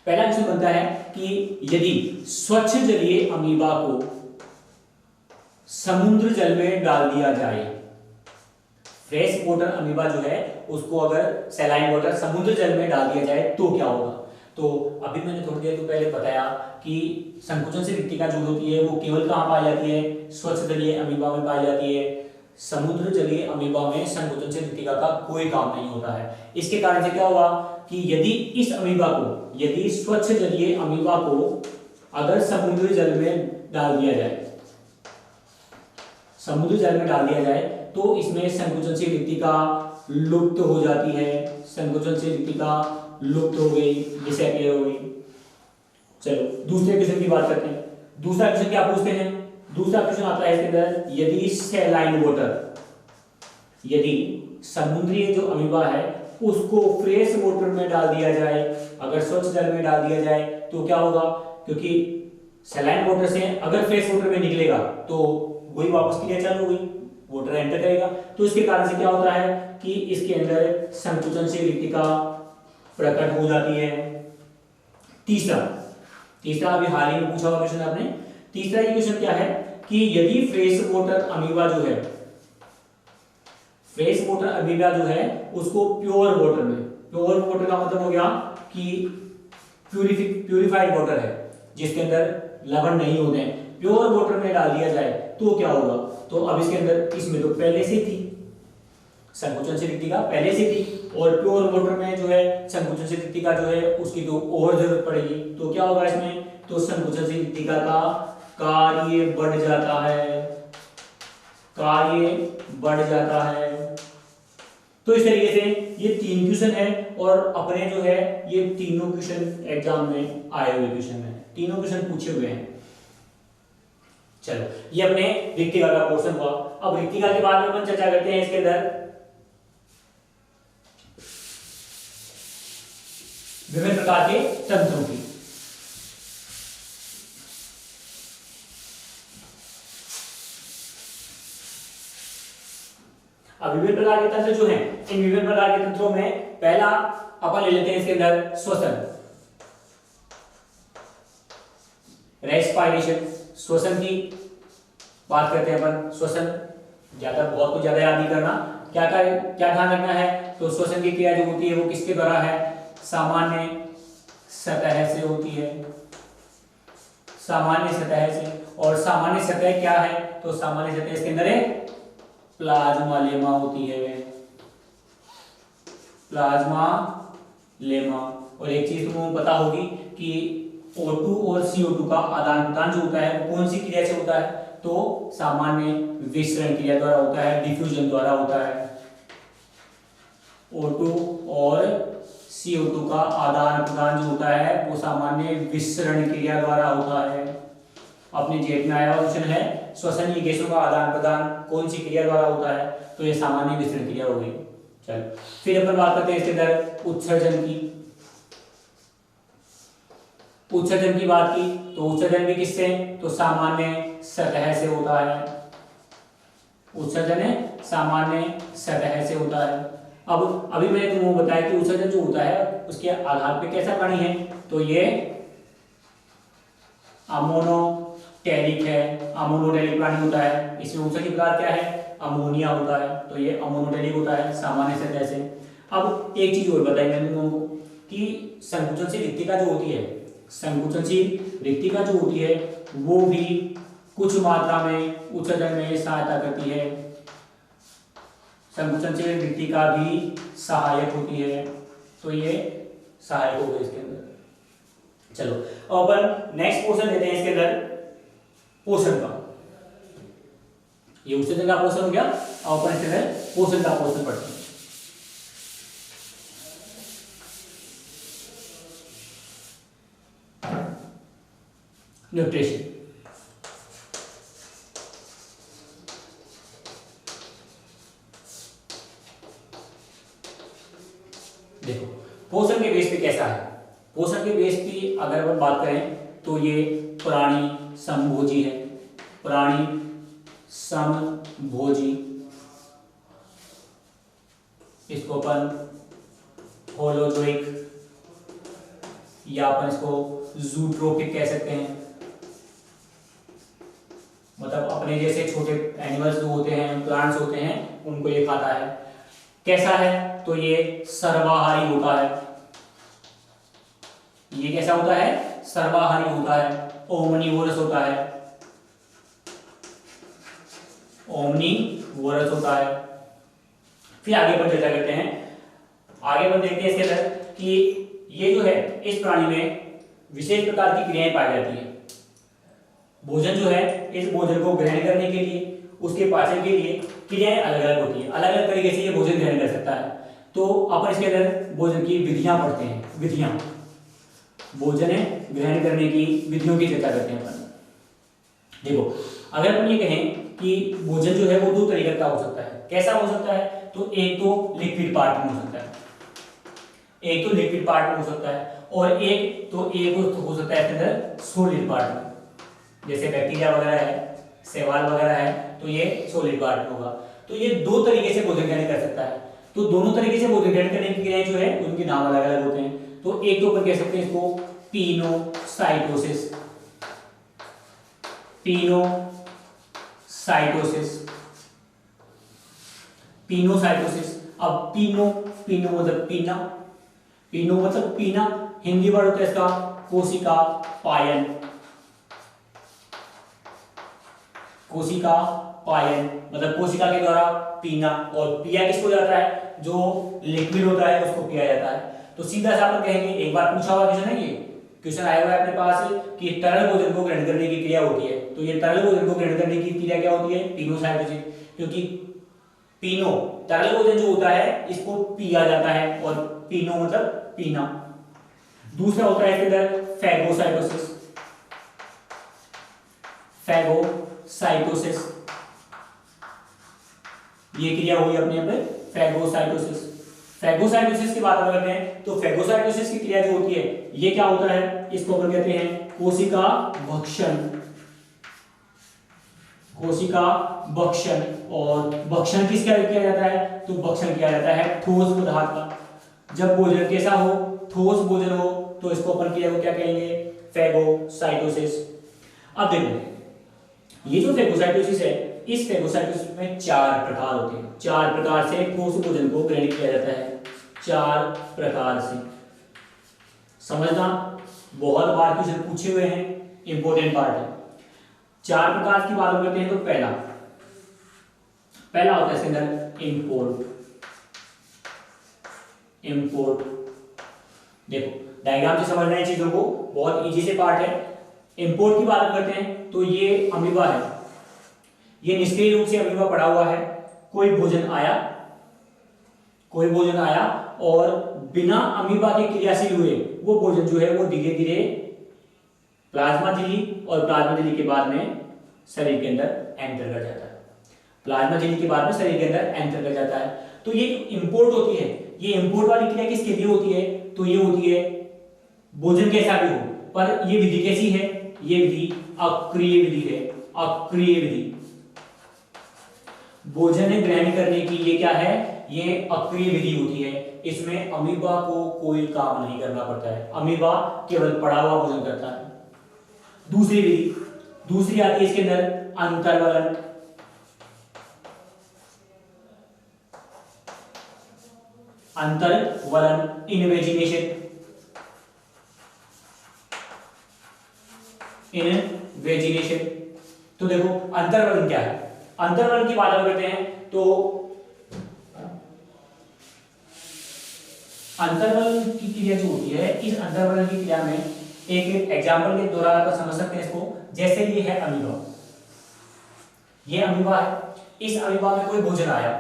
पहला क्वेश्चन बनता है कि यदि स्वच्छ जलीय अमीबा को समुद्र जल में डाल दिया जाए, फ्रेश वाटर अमीबा जो है उसको अगर सैलाइन वाटर समुद्र जल में डाल दिया जाए तो क्या होगा। तो अभी मैंने थोड़ी देर तो पहले बताया कि संकुचन से रिक्तिका जो होती है वो केवल कहां पाई जाती है, स्वच्छ जलीय अमीबा में पाई जाती है। समुद्र जलीय अमीबा में संकुचन से रिक्तिका का कोई काम नहीं होता है। इसके कारण से क्या होगा कि यदि इस अमीबा को, यदि स्वच्छ जलीय अमीबा को अगर समुद्र जल में डाल दिया जाए, समुद्र जल में डाल दिया जाए तो इसमें संकुचन से रिक्तिका लुप्त हो जाती है, संकुचन से रिक्तिका लुप्त हो गई, डिसअपीयर हो गई। चलो दूसरे क्वेश्चन की बात करते हैं। दूसरा क्वेश्चन क्या पूछते हैं, दूसरा क्वेश्चन आता है इसके अंदर, यदि सैलाइन वाटर, यदि समुद्री जो अमीबा है उसको फ्रेश वाटर में डाल दिया जाए, अगर स्वच्छ जल में डाल दिया जाए तो क्या होगा, क्योंकि सैलाइन वाटर से अगर फ्रेश वाटर में निकलेगा तो वही वापस क्रिया चालू हुई, वाटर एंटर करेगा, तो इसके कारण से क्या होता है कि इसके अंदर संकुचन से रिक्तिका प्रकट हो जाती है। तीसरा अभी हाल ही में पूछा हुआ क्वेश्चन आपने। तीसरा ये क्वेश्चन क्या है कि यदि फ्रेश वाटर अमीबा जो है, फ्रेश वाटर अमीबा जो है उसको प्योर वाटर में, प्योर वाटर का मतलब हो गया कि प्यूरिफाइड वाटर है जिसके अंदर लवण नहीं होते हैं, प्योर वाटर में डाल दिया जाए तो क्या होगा। तो अब इसके अंदर, इसमें तो पहले से थी संकुचन से रिक्तिका, पहले से थी, और प्योर वाटर में जो है संकुचन से रिक्तिका जो है उसकी तो और जरूरत पड़ेगी, तो क्या होगा इसमें, तो संकुचन से रिक्तिका का कार्य बढ़ जाता है, कार्य बढ़ जाता है। तो इस तरीके से ये 3 क्वेश्चन है और अपने जो है ये तीनों क्वेश्चन एग्जाम में आए हुए क्वेश्चन है, तीनों क्वेश्चन पूछे हुए हैं। चलो ये अपने रिक्तिका का पोर्शन हुआ। अब रिक्तिका के बाद में अपन चर्चा करते हैं इसके अंदर विभिन्न प्रकार के तंत्रों की। अब विभिन्न प्रकार के तंत्र जो हैं, इन विभिन्न प्रकार के तंत्रों में पहला अपन ले लेते हैं इसके अंदर श्वसन, रेस्पिरेशन। श्वसन की बात करते हैं अपन। श्वसन बहुत कुछ ज्यादा याद नहीं करना, क्या ध्यान रखना है, तो श्वसन की क्रिया जो होती है वो किसके द्वारा है, सामान्य सतह से होती है, सामान्य सतह से। और सामान्य सतह क्या है, तो सामान्य सतह इसके अंदर है प्लाज्मा लेमा होती है, प्लाज्मा लेमा। और एक चीज तुमको पता होगी कि O2 और CO2 का आदान प्रदान जो होता है वो कौन सी क्रिया से होता है, तो सामान्य विसरण क्रिया द्वारा होता है, डिफ्यूजन द्वारा होता है। O2 और CO2 का आदान प्रदान जो होता है वो सामान्य विसरण क्रिया द्वारा होता है। अपने जेट में आया क्वेश्चन है, श्वसनीय गैसों का आदान प्रदान कौन सी क्रिया द्वारा होता है, तो ये सामान्य विसरण क्रिया हो गई। चलो फिर अपन बात करते हैं इसके अंदर उत्सर्जन की। उत्सर्जन की बात की तो उत्सर्जन भी किससे, तो सामान्य सतह से होता है। उत्सर्जन है सामान्य सतह से होता है। अब अभी मैंने तुमको बताया कि उत्सर्जन जो होता है उसके आधार पे कैसा प्राणी है, तो ये अमोनोटेरिक है। अमोनोटेरिक प्राणी होता है। इसमें उत्सर्जन प्रकार क्या है, अमोनिया होता है, तो ये अमोनोटेरिक होता है सामान्य सतह से। अब एक चीज और बताई मैंने तुमको कि संकुचनशील रिक्तिका जो होती है, संकुचनशील रिक्तिका जो होती है वो भी कुछ मात्रा में उत्सर्जन में सहायता करती है। संकुचनशील रिक्तिका भी सहायक होती है, तो ये सहायक हो गए इसके अंदर। चलो अब अपन नेक्स्ट पोर्शन लेते हैं इसके अंदर पोषण का। ये उत्सर्जन का पोषण हो गया। अब अपन इसके अंदर पोषण का पोषण पढ़ते हैं। न्यूट्रिशन, देखो पोषण के बेस पे कैसा है। पोषण के बेस पे अगर अपन बात करें तो ये प्राणी समभोजी है। प्राणी समभोजी, इसको अपन होलोजोइक या अपन इसको जूट्रोपिक कह सकते हैं। मतलब अपने जैसे छोटे एनिमल्स जो होते हैं, प्लांट्स होते हैं, उनको ये खाता है। कैसा है, तो ये सर्वाहारी होता है। ये कैसा होता है, सर्वाहारी होता है, ओमनीवोरस होता है। ओमनीवोरस होता है। फिर आगे पर चर्चा करते हैं। आगे पर देखते हैं इसके अंदर कि ये जो है इस प्राणी में विशेष प्रकार की क्रियाएं पाई जाती है। भोजन जो है, इस भोजन को ग्रहण करने के लिए, उसके पाचन के लिए क्रियाएं अलग अलग होती है। अलग अलग तरीके से ये भोजन ग्रहण कर सकता है। तो अपन इसके अंदर भोजन की विधियां पढ़ते हैं। विधियां, भोजन ग्रहण करने की विधियों की चर्चा करते हैं अपन। देखो अगर अपन ये कहें कि भोजन जो है वो दो तरीके का हो सकता है। कैसा हो सकता है, तो एक तो लिक्विड पार्ट में हो सकता है, एक तो लिक्विड पार्ट में हो सकता है, और एक हो सकता है इसके अंदर सॉलिड पार्ट में। जैसे बैक्टीरिया वगैरह है, शैवाल वगैरह है, तो ये सॉलिड पार्ट में होगा। तो ये दो तरीके से भोजन ग्रहण कर सकता है। तो दोनों तरीके से भोजन ग्रहण करने की क्रियाएं जो है उनके नाम अलग अलग होते हैं। तो एक तो अपन कह सकते हैं इसको पिनोसाइटोसिस। Pinocytosis, pinocytosis. अब पिनो मतलब पीना, पिनो मतलब पीना। हिंदी वर्ड होता है इसका कोशिका पायन। कोशिका पायन मतलब कोशिका के द्वारा पीना। और पिया किसको जाता है, जो लिक्विड होता है उसको पिया जाता है। तो सीधा सा अपन कहेंगे, एक बार पूछा हुआ क्वेश्चन है, ये क्वेश्चन आया हुआ है अपने पास कि तरल भोजन को ग्रहण करने की क्रिया होती है। तो ये तरल भोजन को ग्रहण करने की क्रिया क्या होती है, पिनोसाइटोसिस। क्योंकि पीनो तरल भोजन जो होता है इसको पिया जाता है, और पीनो मतलब पीना। दूसरा होता है इसके अंदर फैगोसाइटोसिस। फैगोसाइटोसिस, ये क्रिया हुई अपने यहाँ पे फैगोसाइटोसिस। फैगोसाइटोसिस की बात करते हैं तो फैगोसाइटोसिस की क्रिया जो होती है ये क्या होता है, इसको अपन कहते हैं कोशिका भक्षण। कोशिका भक्षण, और भक्षण किसका किया जाता है, तो भक्षण किया जाता है ठोस पदार्थ का। जब भोजन कैसा हो, ठोस भोजन हो, तो इसको अपन क्रिया को क्या कहेंगे, फैगोसाइटोसिस। अब देखो ये जो फैगोसाइटोसिस है, इस फैगोसाइटोसिस में 4 प्रकार होते हैं। 4 प्रकार से ठोस भोजन को ग्रहण किया जाता है। 4 प्रकार से समझना, बहुत बार क्वेश्चन पूछे हुए हैं, इंपॉर्टेंट पार्ट है। 4 प्रकार की बात करते हैं तो पहला होता है इसके अंदर इंपोर्ट। देखो डायग्राम से समझ रहे हैं चीजों को, बहुत इजी से पार्ट है। इंपोर्ट की बात करते हैं तो ये अमीबा है, ये निष्क्रिय रूप से अमीबा पड़ा हुआ है। कोई भोजन आया और बिना अमीबा के क्रियाशील हुए वो भोजन जो है वो धीरे धीरे प्लाज्मा झिल्ली, और प्लाज्मा झिल्ली के बाद में शरीर के अंदर एंटर कर जाता है। प्लाज्मा झिल्ली के बाद में शरीर के अंदर एंटर कर जाता है। तो ये इंपोर्ट होती है, ये इंपोर्ट वाली क्रिया किसके लिए होती है, तो ये होती है भोजन कैसा भी हो, पर ये विधि कैसी है, ये विधि अक्रिय विधि है, अक्रिय विधि। भोजन ग्रहण करने की ये क्या है, ये अक्रिय विधि होती है। इसमें अमीबा को कोई काम नहीं करना पड़ता है, अमीबा केवल पड़ा हुआ भोजन करता है। दूसरी विधि, दूसरी आती है इसके अंदर अंतर्वलन। अंतर्वलन, इनवेजिनेशन, इनवेजिनेशन। तो देखो अंतर्वलन क्या है, अंतर्वलन की बात करते हैं तो अंतर्वलन की क्रिया जो होती है, इस अंतर्वलन की क्रिया में एक एग्जांपल के द्वारा आप समझ सकते हैं इसको। जैसे ये है अमीबा, ये अमीबा है, इस अमीबा में कोई भोजन आया,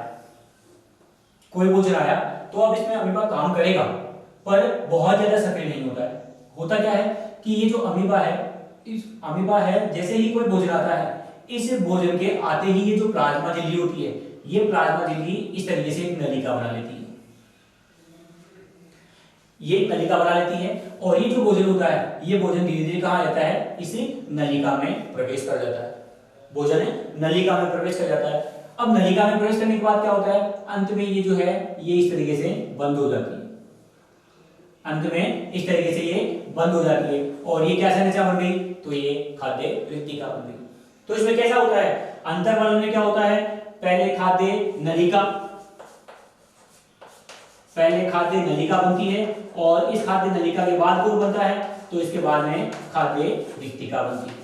कोई भोजन आया, तो अब इसमें अमीबा काम करेगा पर बहुत ज्यादा सक्रिय नहीं होता है। होता क्या है कि ये जो अमीबा है, इस अमीबा है, जैसे ही कोई भोजन आता है, इस भोजन के आते ही ये जो प्लाज्मा झिल्ली होती है, ये प्लाज्मा झिल्ली इस तरीके से एक नलिका बना लेती है, ये नलिका बना लेती है, और ये जो भोजन होता है, ये भोजन धीरे धीरे कहाँ जाता है, इस नलिका में प्रवेश कर जाता है। भोजन नलिका में प्रवेश कर जाता है। अब नलिका में प्रवेश करने के बाद क्या होता है, अंत में ये जो है ये इस तरीके से बंद हो जाती है, अंत में इस तरीके से ये बंद हो जाती है, और ये क्या संरचना बन गई, तो ये खाद्य रिक्तिका बन गई। तो इसमें कैसा होता है, अंतर्वलन में क्या होता है, पहले खाद्य नलिका, पहले खाद्य नलिका बनती है, और इस खाद्य नलिका के बाद कौन बनता है, तो इसके बाद में खाद्य रिक्तिका बनती है।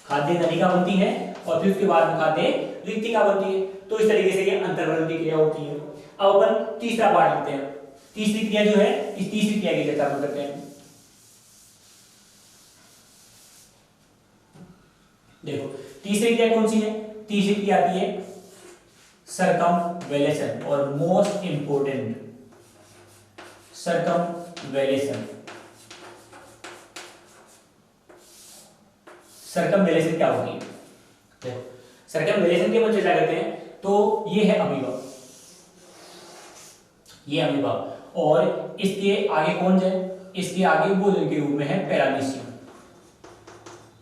खाद्य नलिका बनती है और फिर उसके बाद में खाद्य रिक्तिका बनती है। तो इस तरीके से ये अंतर्वलन की क्रिया होती है। अब अपन तीसरा पार्ट लेते हैं। तीसरी क्रिया जो है, इस तीसरी क्रिया की चर्चा करते हैं। देखो तीसरी क्रिया कौन सी है, तीसरी क्रिया आती है सर्कमवेलेशन, और मोस्ट इंपोर्टेंट सर्कमवेलेशन। सर्कमवेलेशन क्या होती है, देखो सर्कमवेलेशन के बारे में चर्चा करते हैं। तो ये है अमीबा, ये अमीबा, और इसके आगे कौन है, इसके आगे भोजन के रूप में है पैरामीशियम।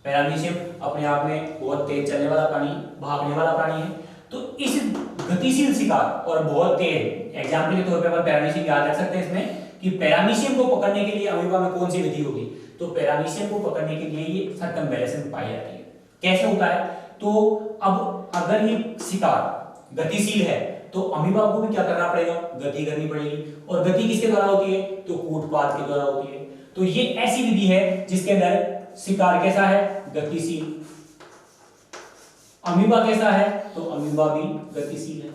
पैरामीशियम अपने आप में बहुत तेज चलने वाला प्राणी, भागने वाला प्राणी है। तो इस गतिशील शिकार और बहुत तेज, एग्जाम्पल के तौर पे अपन पैरामीशियम याद रख सकते हैं इसमें, कि पैरामीशियम को पकड़ने के लिए अमीबा में कौन सी विधि होगी, तो पैरामीशियम को पकड़ने के लिए ये सर्कमवेलेशन पाई जाती है। कैसे होता है, तो अब अगर ये शिकार गतिशील है तो अमीबा को भी क्या करना पड़ेगा, गति करनी पड़ेगी, और गति किसके द्वारा होती है, तो कूटपाद के द्वारा होती है। तो ये ऐसी विधि है जिसके अंदर शिकार कैसा है, गतिशील, अमीबा कैसा है, तो अमीबा भी गतिशील है,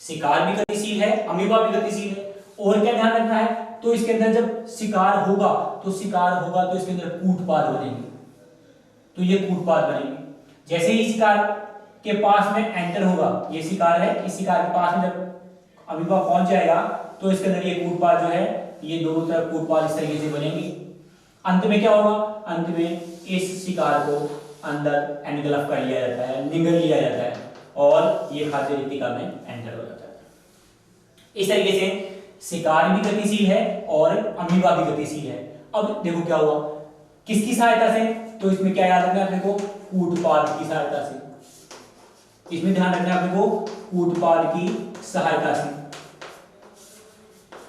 शिकार भी गतिशील है, अमीबा भी गतिशील है। और क्या ध्यान रखना है, तो इसके अंदर जब शिकार होगा तो इसके अंदर कूटपाद बनेंगे, तो ये कूटपाद बनेंगे। जैसे ही शिकार के पास में एंटर होगा, ये शिकार है, इस शिकार के पास में जब अमीबा पहुंच जाएगा तो इसके अंदर ये कूटपाद जो है, ये दोनों तरफ कूटपाद इस तरीके से बनेंगे। अंत में क्या होगा, अंत में इस शिकार को अंदर एनगल्फ कर लिया जाता है, निगल लिया जाता है, और ये खाद्य रिक्तिका में एंटर हो जाता है। इस तरीके से शिकार भी गतिशील है और अमीबा भी गतिशील है। अब देखो क्या हुआ, किसकी सहायता से, तो इसमें क्या याद रखना है अपने को, कूटपाद की सहायता से। इसमें ध्यान रखना है अपने को, कूटपाद की सहायता से,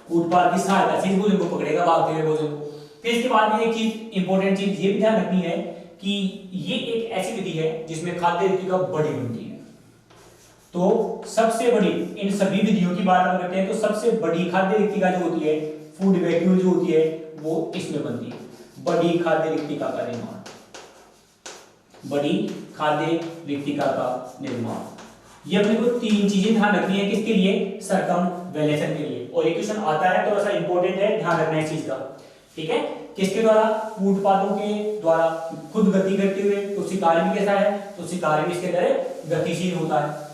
कूटपाद की सहायता से इस भोजन को पकड़ेगा, भागते हुए भोजन को। फिर इसके बाद में एक चीज, इंपॉर्टेंट चीज ये भी ध्यान रखनी है कि ये एक ऐसी विधि है जिसमें खाद्य रिक्तिका बड़ी बनती है। तो सबसे बड़ी, इन सभी विधियों की बात करते हैं तो सबसे बड़ी खाद्य रिक्तिका जो होती है, फूड वैक्यूल जो होती है, वो इसमें बनती है, बड़ी खाद्य रिक्तिका का निर्माण, बड़ी खाद्य रिक्तिका का निर्माण। ये अपने को तीन चीजें ध्यान रखनी है, किसके लिए, सर्कमवेलेशन के लिए। और ये क्वेश्चन आता है, थोड़ा सा इंपॉर्टेंट है, ध्यान रखना है इस चीज का, ठीक है। किसके द्वारा, कूटपादों के द्वारा, खुद गति करते हुए। तो शिकार भी कैसा है, तो शिकार भी इसके अंदर गतिशील होता है।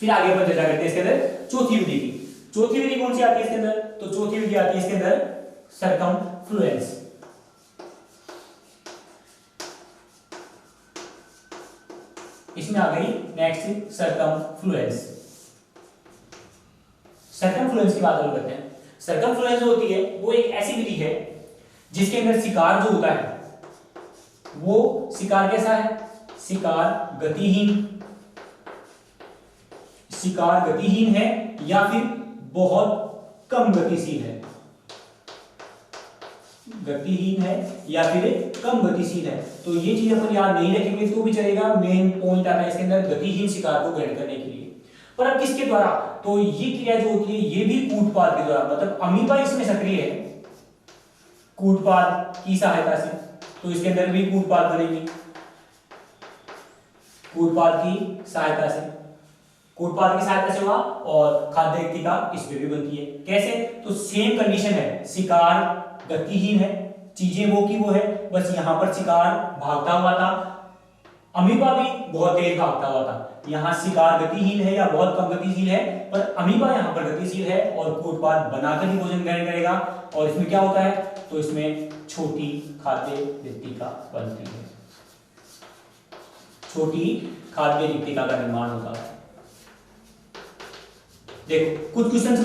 फिर आगे अपन चर्चा करते हैं इसके अंदर चौथी विधि की। चौथी विधि कौन सी आती है इसके अंदर, तो चौथी विधि आती है इसके अंदर सर्कमफ्लुएंस। इसमें आ गई नेक्स्ट सर्कमफ्लुएंस। सर्कमफ्लुएंस की बात करते हैं। सर्कमफ्लुएंस जो होती है वो एक ऐसी विधि है जिसके अंदर शिकार जो होता है वो शिकार कैसा है, शिकार गतिहीन है या फिर बहुत कम गतिशील है, गतिहीन है या फिर कम गतिशील है। तो ये चीज अपन याद नहीं रखेंगे तो भी चलेगा, मेन पॉइंट आता है इसके अंदर गतिहीन शिकार को ग्रहण करने के लिए। पर अब किसके द्वारा, तो ये क्रिया जो होती है ये भी कूटपाद के द्वारा, मतलब अमीबा इसमें सक्रिय है कूटपाद की सहायता से, तो इसके अंदर भी कूटपाद बनेगी कूटपाद की सहायता से, कूटपाद की सहायता से हुआ। और खाद्य रिक्तिका इसमें भी बनती है। कैसे, तो सेम कंडीशन है, शिकार गतिहीन है, चीजें वो की वो है, बस यहां पर शिकार भागता हुआ था, अमीबा भी बहुत तेज भागता हुआ था। यहाँ शिकार गतिहीन है या बहुत कम गतिशील है, पर अमीबा यहाँ पर गतिशील है और कूटपाद बनाकर ही भोजन ग्रहण करेगा। और इसमें क्या होता है, तो इसमें छोटी खाद्य रिक्तिका बनती है, छोटी खाद्य रिक्तिका का निर्माण होता है। देखो कुछ क्वेश्चंस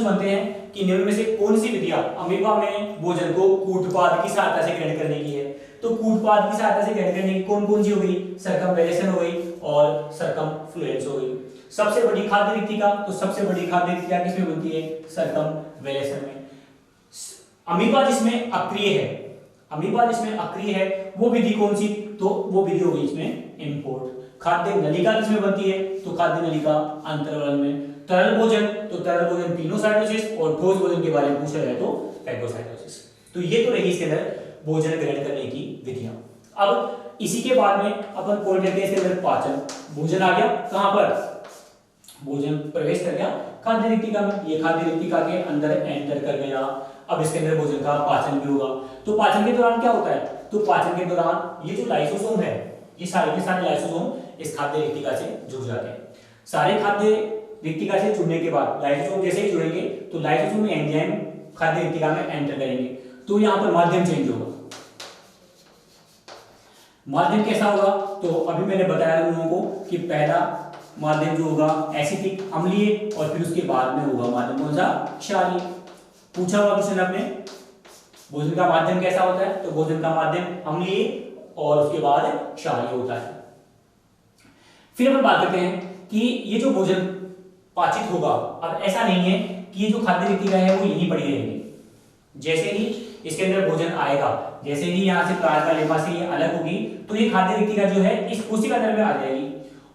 बनते हैं कि निम्न में से कौन सी विधियां अमीबा में भोजन को कूटपाद की सहायता से ग्रहण करने की है। तो कूटपाद की सहायता से ग्रहण करने की कौन कौन सी हो गई, सर्कमवेलेशन हो गई और सर्कमफ्लुएंस हो गई। सबसे बड़ी खाद्य रिक्तिका, तो सबसे बड़ी खाद्य रिक्तिका किसमें बनती है, सर्कमवेलेशन में। अमीबा जिसमें अक्रिय है वो विधि कौन सी, तो वो विधि हो गई इसमें इम्पोर्ट। खाद्य नलिका किसमें बनती है, तो खाद्य नलिका अंतर्वलन में। तरल भोजन, तो तरल भोजन पिनोसाइटोसिस, और ठोस भोजन के बारे में पूछा जाए तो फैगोसाइटोसिस। तो ये तो रही इसके अंदर भोजन ग्रहण करने की विधियां। अब इसी के बाद में अपन पॉइंट लेते हैं इसके अंदर पाचन। भोजन आ गया कहां पर, भोजन प्रवेश कर गया खाद्य रिक्तिका में, ये खाद्य रिक्तिका के अंदर एंटर कर गया। अब इसके अंदर भोजन का पाचन भी होगा। तो पाचन के दौरान क्या होता है, तो पाचन के दौरान ये जो लाइसोसोम है, ये सारे के सारे लाइसोसोम इस खाद्य रिक्तिका से जुड़ जाते हैं। सारे खाद्य रिक्तिका से जुड़ने के बाद लाइसोसोम जैसे ही जुड़ेंगे तो लाइसोसोम में एंजाइम खाद्य रिक्तिका में एंटर करेंगे, तो यहां पर माध्यम चेंज होगा। माध्यम कैसा होगा, तो अभी मैंने बताया उन लोगों को कि पहला माध्यम जो होगा एसिडिक अम्लीय, और फिर उसके बाद में होगा माध्यम कौन सा, क्षारीय। पूछा हुआ क्वेश्चन आपने, भोजन का माध्यम कैसा होता है, तो भोजन का माध्यम अम्लीय और उसके बाद क्षारीय होता है। फिर अपन बात करते हैं कि ये जो भोजन पाचित होगा, अब ऐसा नहीं है कि ये जो खाद्य रिक्तिका है वो यहीं पड़ी रहेगी। जैसे ही इसके अंदर भोजन आएगा, जैसे ही यहाँ से प्लाज्मा लेमा से ये अलग होगी, तो ये खाद्य रिक्तिका जो है इस कोशिका द्रव्य में आ जाएगी,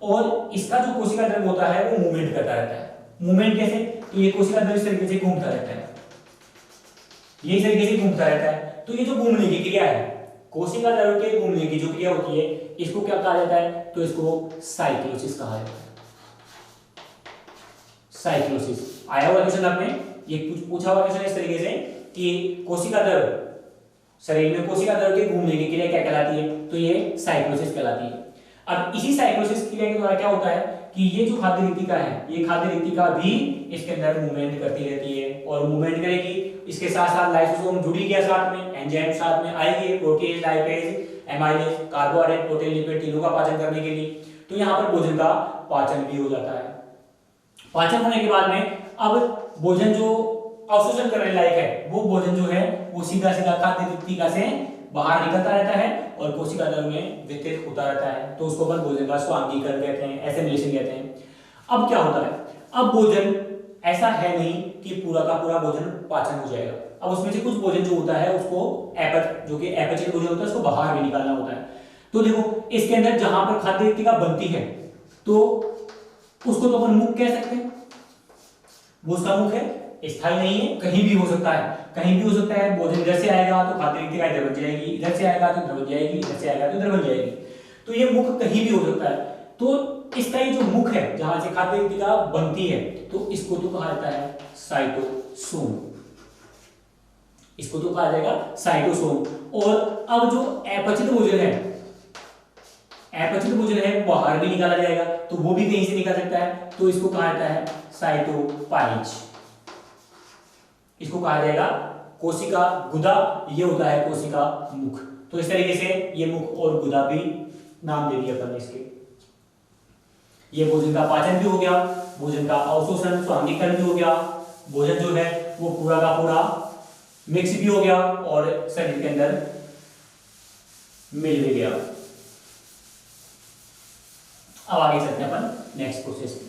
और इसका जो कोशिका द्रव्य होता है वो मूवमेंट करता रहता है। मूवमेंट कैसे, तो ये कोशिका द्रव्य इस तरीके से घूमता रहता है, ये इस तरीके से घूमता रहता है। तो ये जो घूमने की क्रिया है, कोशिका द्रव्य के घूमने की जो क्रिया होती है, इसको क्या कहा जाता है, तो इसको साइक्लोसिस कहा जाता है। साइक्लोसिस आया हुआ क्वेश्चन आपने, ये पूछा हुआ क्वेश्चन इस तरीके से कि कोशिका द्रव्य, शरीर में कोशिका द्रव्य के घूमने की क्रिया क्या कहलाती है, तो ये साइक्लोसिस कहलाती है। अब इसी साइक्लोसिस क्रिया के द्वारा क्या होता है कि ये जो खाद्य रिक्तिका है, ये खाद्य रिक्तिका भी इसके अंदर मूवमेंट करती रहती है, और मूवमेंट करेगी। इसके साथ साथ लाइसोसोम जुड़ी गया, साथ में एंजाइम साथ में आएंगे, protein, lipase, amylase, carbohydrate, protein, lipid, तीनों का पाचन करने के लिए। तो यहाँ पर भोजन का पाचन भी हो जाता है। पाचन होने के बाद में अब भोजन जो अवशोषण करने लायक है, वो भोजन जो है वो सीधा सीधा खाद्य रिक्तिका से बाहर निकलता रहता है और कोशिका द्रव्य में वितरित होता रहता है। तो उसको अपन भोजन का स्वांगीकरण कहते हैं, एसिमिलेशन कहते हैं। अब क्या होता है, अब भोजन ऐसा है नहीं कि पूरा का पूरा भोजन पाचन हो जाएगा। अब उसमें से कुछ भोजन जो होता है उसको जो कि अपचित भोजन होता है, उसको बाहर भी निकालना होता है। तो देखो इसके अंदर जहां पर खाद्य रिक्तिका बनती है, तो उसको तो अपन मुख कह सकते हैं, वो उसका मुख है, स्थायी नहीं है, कहीं भी हो सकता है, कहीं भी हो सकता है। भोजन इधर से आएगा तो खाद्य रिक्तिका इधर बन जाएगी, इधर से आएगा तो इधर बन जाएगी, इधर से आएगा तो इधर बन जाएगी। तो ये मुख कहीं भी हो सकता है। तो इसका ये जो मुख है जहां से खाद्य रिक्तिका बनती है, तो इसको तो कहा जाता है साइटोसोम, इसको तो कहा जाएगा साइटोसोम। और अब जो अपचित भोजन है, अपचित भोजन है बाहर भी निकाला जाएगा, तो वो भी कहीं से निकल सकता है, तो इसको कहा जाता है साइटोपाइज, इसको कहा जाएगा कोशिका गुदा, ये होता है कोशिका मुख। तो इस तरीके से ये मुख और गुदा भी नाम दे दिया अपन इसके। ये भोजन का पाचन भी हो गया, भोजन का अवशोषण स्वांगीकरण भी हो गया, भोजन जो है वो पूरा का पूरा मिक्स भी हो गया और शरीर के अंदर मिल भी गया। अब आगे चलते हैं अपन नेक्स्ट प्रोसेस।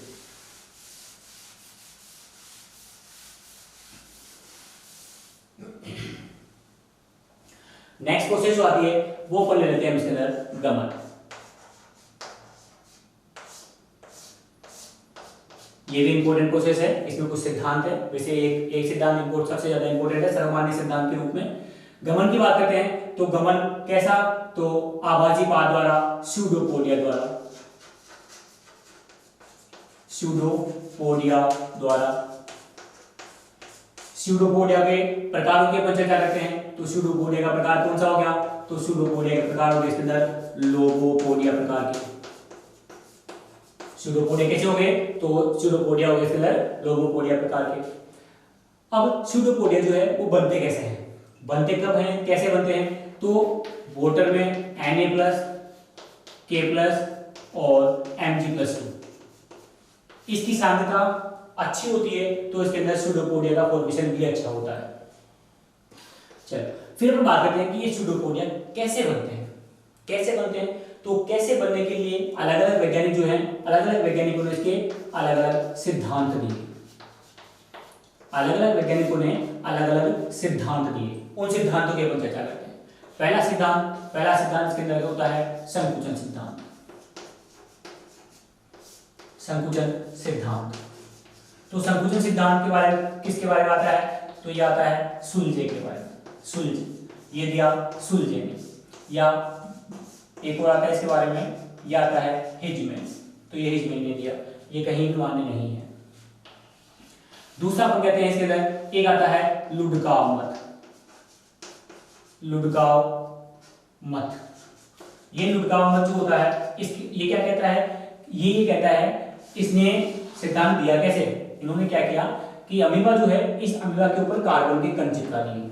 नेक्स्ट प्रोसेस जो आती है वो पढ़ लेते हैं इसके अंदर गमन। ये भी इंपॉर्टेंट प्रोसेस है, इसमें कुछ सिद्धांत है। वैसे एक सिद्धांत सबसे ज्यादा इंपॉर्टेंट है सर्वमान्य सिद्धांत के रूप में। गमन की बात करते हैं तो गमन कैसा, तो आभासी पाद द्वारा, स्यूडोपोडिया द्वारा, स्यूडोपोडिया द्वारा। स्यूडोपोडिया के प्रकारों की अपन चर्चा करते हैं तो स्यूडोपोडिया का प्रकार कौन सा हो गया, तो स्यूडोपोडिया के प्रकार हो गए इसके अंदर लोगोपोडिया प्रकार के। स्यूडोपोडिया कैसे हो गए, तो स्यूडोपोडिया हो गए इसके अंदर लोगोपोडिया प्रकार के। अब स्यूडोपोडिया जो है वो बनते कैसे हैं, बनते कब हैं, कैसे बनते हैं, तो वाटर में Na+, K+ और Mg+2 इसकी सांद्रता अच्छी होती है तो इसके अंदर स्यूडोपोडिया का फॉर्मेशन भी अच्छा होता है। चलो फिर अपन बात करते हैं कि ये स्यूडोपोडिया कैसे बनते हैं। कैसे बनते हैं, तो कैसे बनने के लिए अलग अलग वैज्ञानिक जो हैं, अलग अलग वैज्ञानिकों ने इसके अलग अलग सिद्धांत दिए। अलग अलग वैज्ञानिकों ने अलग अलग सिद्धांत दिए, उन सिद्धांतों की अपन चर्चा करते हैं। पहला सिद्धांत इसके अंदर होता है संकुचन सिद्धांत। संकुचन सिद्धांत, तो संकुचन सिद्धांत के बारे में किसके बारे में आता है, तो ये आता है सुलजे के बारे में। सुलजे, ये दिया सुलजे ने, या एक और आता है इसके बारे में, ये आता है हिजमेन, तो ये हिजमेन ने दिया, ये कहीं भी मान्य नहीं है। दूसरा अपन कहते हैं इसके अंदर एक आता है लुडकाव मत। लुडकाव मत, ये लुडकाव मत जो होता है ये क्या कहता है, ये कहता है, इसने सिद्धांत दिया कैसे, इन्होंने क्या किया कि अमीबा जो है इस अमीबा के ऊपर कार्बन के कण चिपका दिए,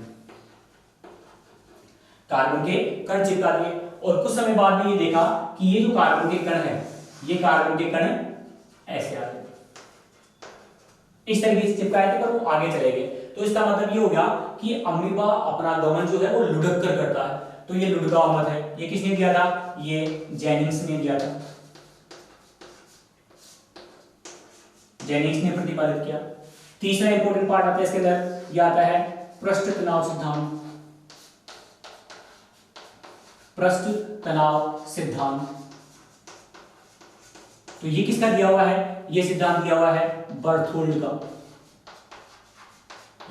कार्बन के कण चिपका दिए, और कुछ समय बाद में ये देखा कि ये जो कार्बन के कण है, ये कार्बन के कण ऐसे आ गए, इस तरीके से चिपकाए थे पर वो आगे चले गए। तो इसका मतलब ये हो गया कि अमीबा अपना गमन जो है वो लुढ़क कर करता है, तो ये लुढ़काव मत है। ये किसने दिया था, ये जेनिंग्स ने दिया था, जेनिंग्स ने प्रतिपादित किया। तीसरा इंपॉर्टेंट पार्ट आता है इसके अंदर, ये आता है पृष्ठ तनाव सिद्धांत। पृष्ठ तनाव सिद्धांत, तो ये किसका दिया हुआ है, ये सिद्धांत दिया हुआ है बर्थोल्ड का।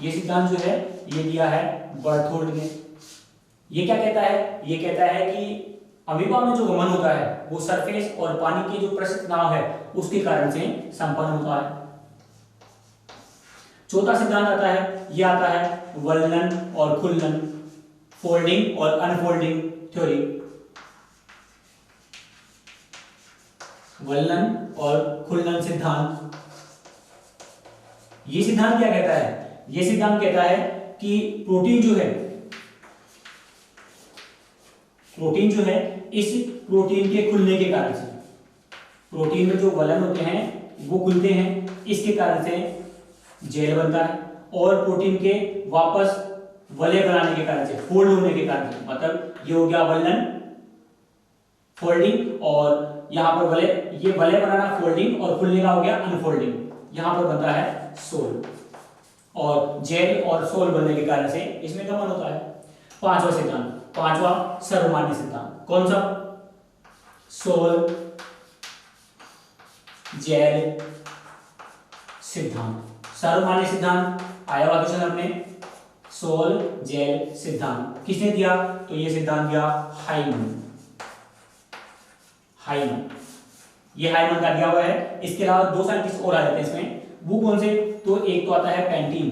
ये सिद्धांत जो है ये दिया है बर्थोल्ड ने। ये क्या कहता है, ये कहता है कि अमीबा में जो गमन होता है वो सरफेस और पानी के जो पृष्ठ तनाव है उसके कारण से संपन्न होता है। चौथा सिद्धांत आता है, ये आता है वल्लन और खुल्लन, फोल्डिंग और अनफोल्डिंग थ्योरी। वल्लन और खुल्लन सिद्धांत, ये सिद्धांत क्या कहता है, ये सिद्धांत कहता है कि प्रोटीन जो है इस प्रोटीन के खुलने के कारण से, प्रोटीन में जो वलन होते हैं वो खुलते हैं, इसके कारण से जेल बनता है, और प्रोटीन के वापस वलय बनाने के कारण से, फोल्ड होने के कारण से, मतलब ये हो गया वलन फोल्डिंग, और यहां पर वलय, ये वलय बनाना फोल्डिंग और खुलने का हो गया अनफोल्डिंग, यहां पर बनता है सोल, और जेल और सोल बनने के कारण से इसमें गमन होता है। पांचवा सिद्धांत, पांचवा सर्वमान्य सिद्धांत, कौन सा, सोल जेल सिद्धांत। सर्वमान्य सिद्धांत आया हुआ क्वेश्चन अपने, सोल जेल सिद्धांत किसने दिया, तो ये सिद्धांत दिया हाइमन। हाइमन, ये हाइमन का दिया हुआ है। इसके अलावा दो साइंटिस्ट और आ जाते हैं इसमें, वो कौन से, तो एक तो आता है पेंटीन,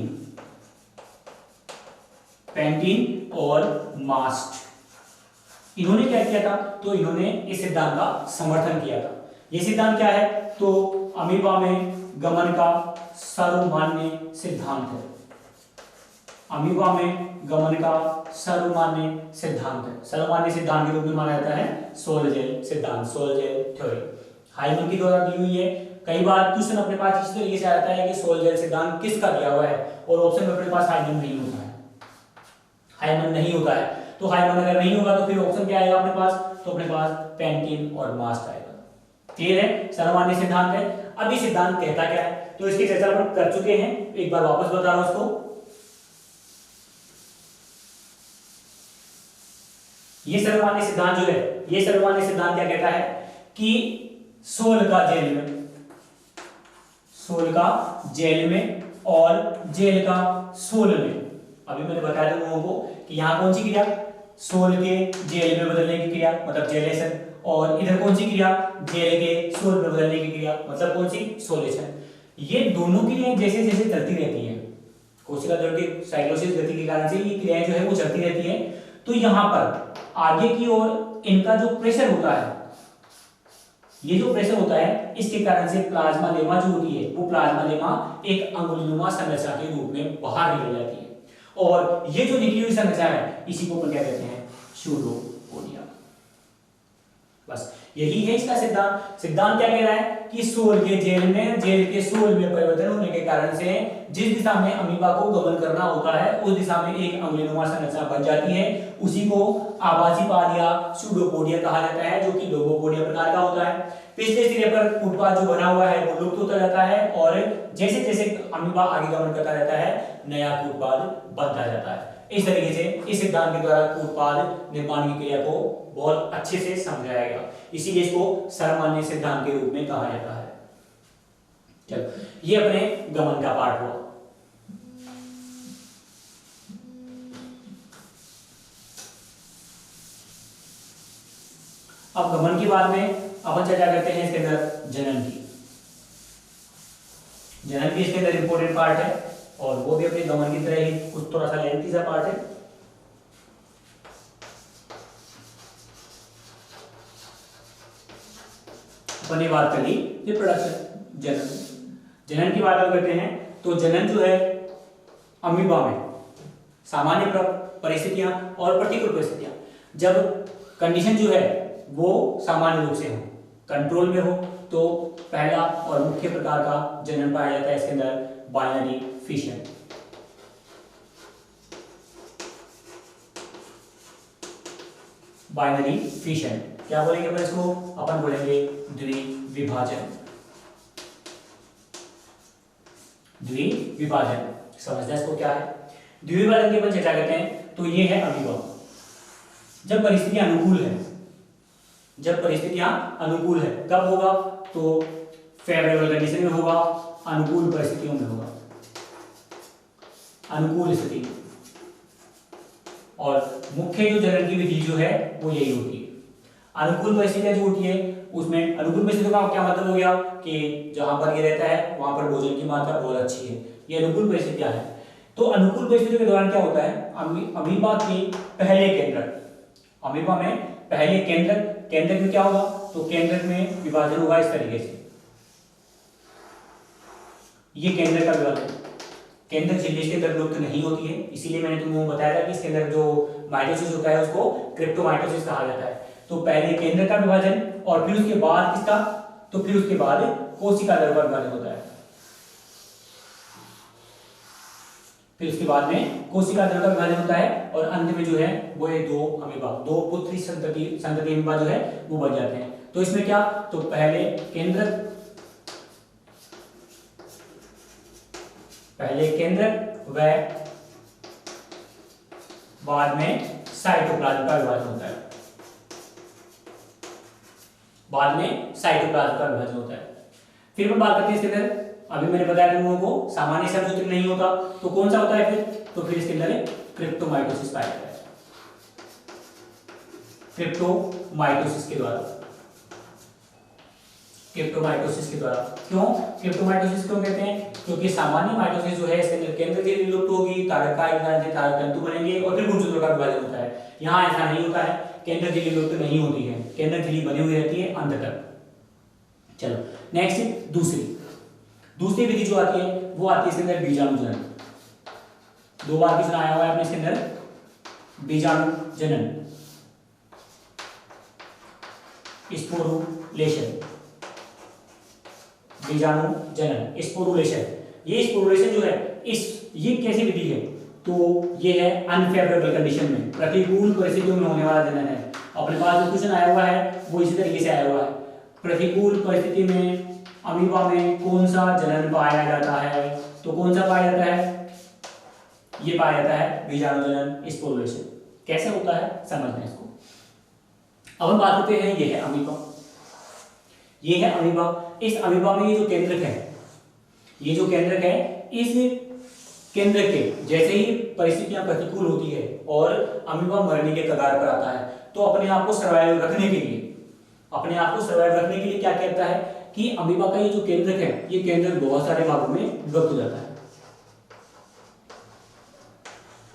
पेंटीन और मास्ट। इन्होंने क्या किया था, तो इन्होंने इस सिद्धांत का समर्थन किया था। ये सिद्धांत क्या है, तो अमीबा में गमन का सर्वमान्य सिद्धांत है। अमीबा में गमन का सर्वमान्य सिद्धांत है। सर्वमान्य सिद्धांत के रूप में माना जाता है सोल जेल सिद्धांत, सोल जेल थ्योरी। हाइमन के द्वारा दी हुई है। कई बार क्वेश्चन अपने पास इस तरीके से आता है कि सोल जेल सिद्धांत किसका दिया हुआ है और ऑप्शन में अपने पास हाइमन नहीं होता है, हाइमन नहीं होता है। तो हाइमन अगर नहीं होगा तो फिर ऑप्शन क्या आएगा अपने पास, तो अपने पास पेंटिन और मास्ट आएगा। क्लियर है, सर्वमान्य सिद्धांत है। अब ये सिद्धांत कहता क्या है, तो इसकी चर्चा अपन कर चुके हैं, एक बार वापस बता रहा हूं उसको। ये सर्वमान्य सिद्धांत जो है, ये सर्वमान्य सिद्धांत क्या कहता है कि सोल का जेल में, सोल का जेल में और जेल का सोल में, अभी मैंने बताया था लोगों को कि यहां कौन सी क्रिया, सोल के जेल में बदलने की क्रिया मतलब जेलेशन, और इधर कौन सी क्रिया, जेल के सोल में बदलने की क्रिया मतलब कौन सी, सोलेशन। ये दोनों क्रियाएं जैसे जैसे चलती रहती हैं, कोशिका द्रव की साइक्लोसिस गति के कारण से ये क्रियाएं जो है वो चलती रहती है। तो यहां पर आगे की ओर इनका जो प्रेशर होता है, ये जो प्रेशर होता है, इसके कारण से प्लाज्मा लेमा जो होती है वो प्लाज्मा लेमा एक अंगुलीनुमा संरचना के रूप में बाहर निकल जाती है, और ये जो निकली हुई संरचना है इसी को अपन क्या कहते हैं, स्यूडोपोडिया। बस यही है इसका सिद्धांत। सिद्धांत क्या कह रहा है कि सोल के जेल में, जेल के सोल में परिवर्तन होने के कारण से जिस दिशा में अमीबा को गमन करना होता है उस दिशा में एक अंगुलीनुमा संरचना बन जाती है, उसी को आभासी पाद या स्यूडोपोडिया कहा जाता है, जो कि लोगोपोडिया प्रकार का होता है। पिछले सिरे पर कूटपाद जो बना हुआ है वो लुप्त होता जाता है, और जैसे जैसे अमीबा आगे गमन करता रहता है नया कूटपाद बनता जाता है। इस तरीके से इस सिद्धांत के द्वारा कूटपाद निर्माण की क्रिया को बहुत अच्छे से समझाया गया, इसीलिए इसको सर्वमान्य सिद्धांत के रूप में कहा जाता है। चलो, ये अपने गमन का पार्ट हुआ। अब गमन की बात में अपन चर्चा करते हैं इसके अंदर जनन की। जनन भी इसके अंदर इंपॉर्टेंट पार्ट है, और वो भी अपने गमन की तरह ही कुछ थोड़ा सा लेंथी सा पार्ट है। अपनी बात करी रिप्रोडक्शन, जनन। जनन की बात अगर करते हैं तो जनन जो है अमीबा में सामान्य परिस्थितियां और प्रतिकूल परिस्थितियां, जब कंडीशन जो है वो सामान्य रूप से हो, कंट्रोल में हो, तो पहला और मुख्य प्रकार का जनन पाया जाता है इसके अंदर बाइनरी फिशन। बाइनरी फिशन क्या बोलेंगे अपन इसको, अपन बोलेंगे द्विविभाजन। द्विविभाजन समझना इसको क्या है। द्विविभाजन की अपन चर्चा करते हैं तो ये है अमीबा। जब परिस्थितियां अनुकूल है, जब परिस्थितियां अनुकूल है कब होगा, तो फेवरेबल कंडीशन में होगा, अनुकूल परिस्थितियों में होगा, अनुकूल स्थिति। और मुख्य जो जनन की विधि जो है वो यही होती है। अनुकूल परिस्थितियां जो होती है उसमें, अनुकूल परिस्थितियों का क्या मतलब हो गया कि जहां पर ये रहता है वहां पर भोजन की मात्रा बहुत अच्छी है, ये अनुकूल परिस्थितियां हैं। तो अनुकूल परिस्थितियों के दौरान क्या होता है, अमीबा के पहले केंद्रक, अमीबा में पहले केंद्रक, केंद्रक में क्या होगा, तो केंद्रक में विभाजन होगा इस तरीके से, ये केंद्रक का विभाजन। केंद्रक झिल्ली इसके अंदर लुप्त नहीं होती है, इसीलिए मैंने तुमको बताया था कि इसके अंदर जो माइटोसिस होता है उसको क्रिप्टोमाइटोसिस कहा जाता है। तो पहले केंद्र का विभाजन और फिर उसके बाद किसका, तो फिर उसके बाद कोशिका द्रव का विभाजन होता है, फिर उसके बाद में कोशिका द्रव का विभाजन होता है, और अंत में जो है वो ये दो अमीबा, दो पुत्री संतति अमीबा जो है वो बन जाते हैं। तो इसमें क्या, तो पहले केंद्रक, व बाद में साइटोप्लाज्म का विभाजन होता है, बाद में साइटोप्लाज्म का विभाजन होता है। फिर मैं बात करते हैं इसके अंदर, अभी मैंने बताया तुम लोगों को सामान्य सर्वसूत्र नहीं होता तो कौन सा होता है फिर, तो फिर इसके अंदर क्रिप्टोमाइटोसिस पाया जाता है, क्रिप्टोमाइटोसिस के द्वारा, क्रिप्टोमाइटोसिस के द्वारा। क्यों क्रिप्टोमाइटोसिस क्यों कहते हैं, क्योंकि सामान्य माइटोसिस जो है इसके अंदर केंद्र झिल्ली विलुप्त होगी, तारक का तारक तंतु बनेंगे और फिर गुणसूत्रों का विभाजन होता है। यहाँ ऐसा नहीं होता है, केंद्र झिल्ली विलुप्त नहीं होती है, केंद्र झिल्ली बनी हुई रहती है अंत तक। चलो नेक्स्ट, दूसरी विधि जो आती है वो आती है इसके अंदर बीजाणुजनन। दो बार भी सुनाया हुआ है आपने इसके अंदर बीजाणुजनन, स्पोरुलेशन। बीजाणु जनन, स्पोरुलेशन। ये स्पोरुलेशन जो है ये कैसी विधि है, तो ये है अनफेवरेबल कंडीशन में, प्रतिकूल परिस्थितियों में होने वाला जनन है। अपने पास जो क्वेश्चन आया हुआ है वो इसी तरीके से आया हुआ है, प्रतिकूल परिस्थिति में अमीबा में कौन सा जनन पाया जाता है, तो कौन सा पाया जाता है, ये पाया जाता है बीजाणु जनन, स्पोरुलेशन। कैसे होता है समझते हैं इसको। अब हम बात करते हैं, ये है अमीबा, ये है अमीबा। इस अमीबा में ये जो केंद्रक है, ये जो केंद्रक है, इस केंद्र के जैसे ही परिस्थितियां प्रतिकूल होती है और अमीबा मरने के कगार पर आता है, तो अपने आप को सर्वाइव रखने के लिए, अपने आप को सर्वाइव रखने के लिए क्या कहता है कि अमीबा का ये जो केंद्रक है, ये केंद्रक बहुत सारे भागों में विभक्त हो जाता है।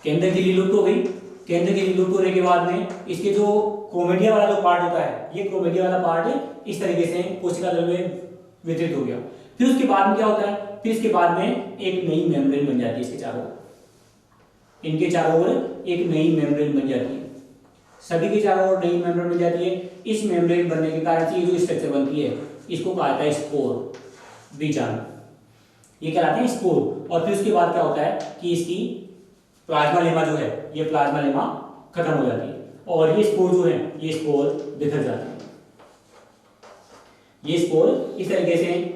केंद्र की विलुप्त हो गई, केंद्र की विलुप्त होने के बाद में इसके जो क्रोमेटिया वाला जो पार्ट होता है, ये क्रोमेटिया वाला पार्ट इस तरीके से कोशिका दल में वितरित हो गया। फिर उसके बाद में क्या होता है, फिर इसके बाद में एक नई मेम्ब्रेन बन जाती है इसके चारों ओर, इनके चारों ओर एक नई मेम्ब्रेन बन जाती है, सभी के चारों ओर नई मेम्ब्रेन बन जाती है। इस मेम्ब्रेन बनने के कारण से ये जो स्ट्रक्चर बनती है इसको कहा जाता है स्पोर, बीजाणु, ये कहलाते हैं स्पोर। और फिर उसके बाद क्या होता है कि इसकी प्लाज्मा लेमा जो है, ये प्लाज्मा लेमा खत्म हो जाती है और ये स्पोर जो है, ये स्पोर बिखर जाते हैं। ये स्पोर इस तरीके से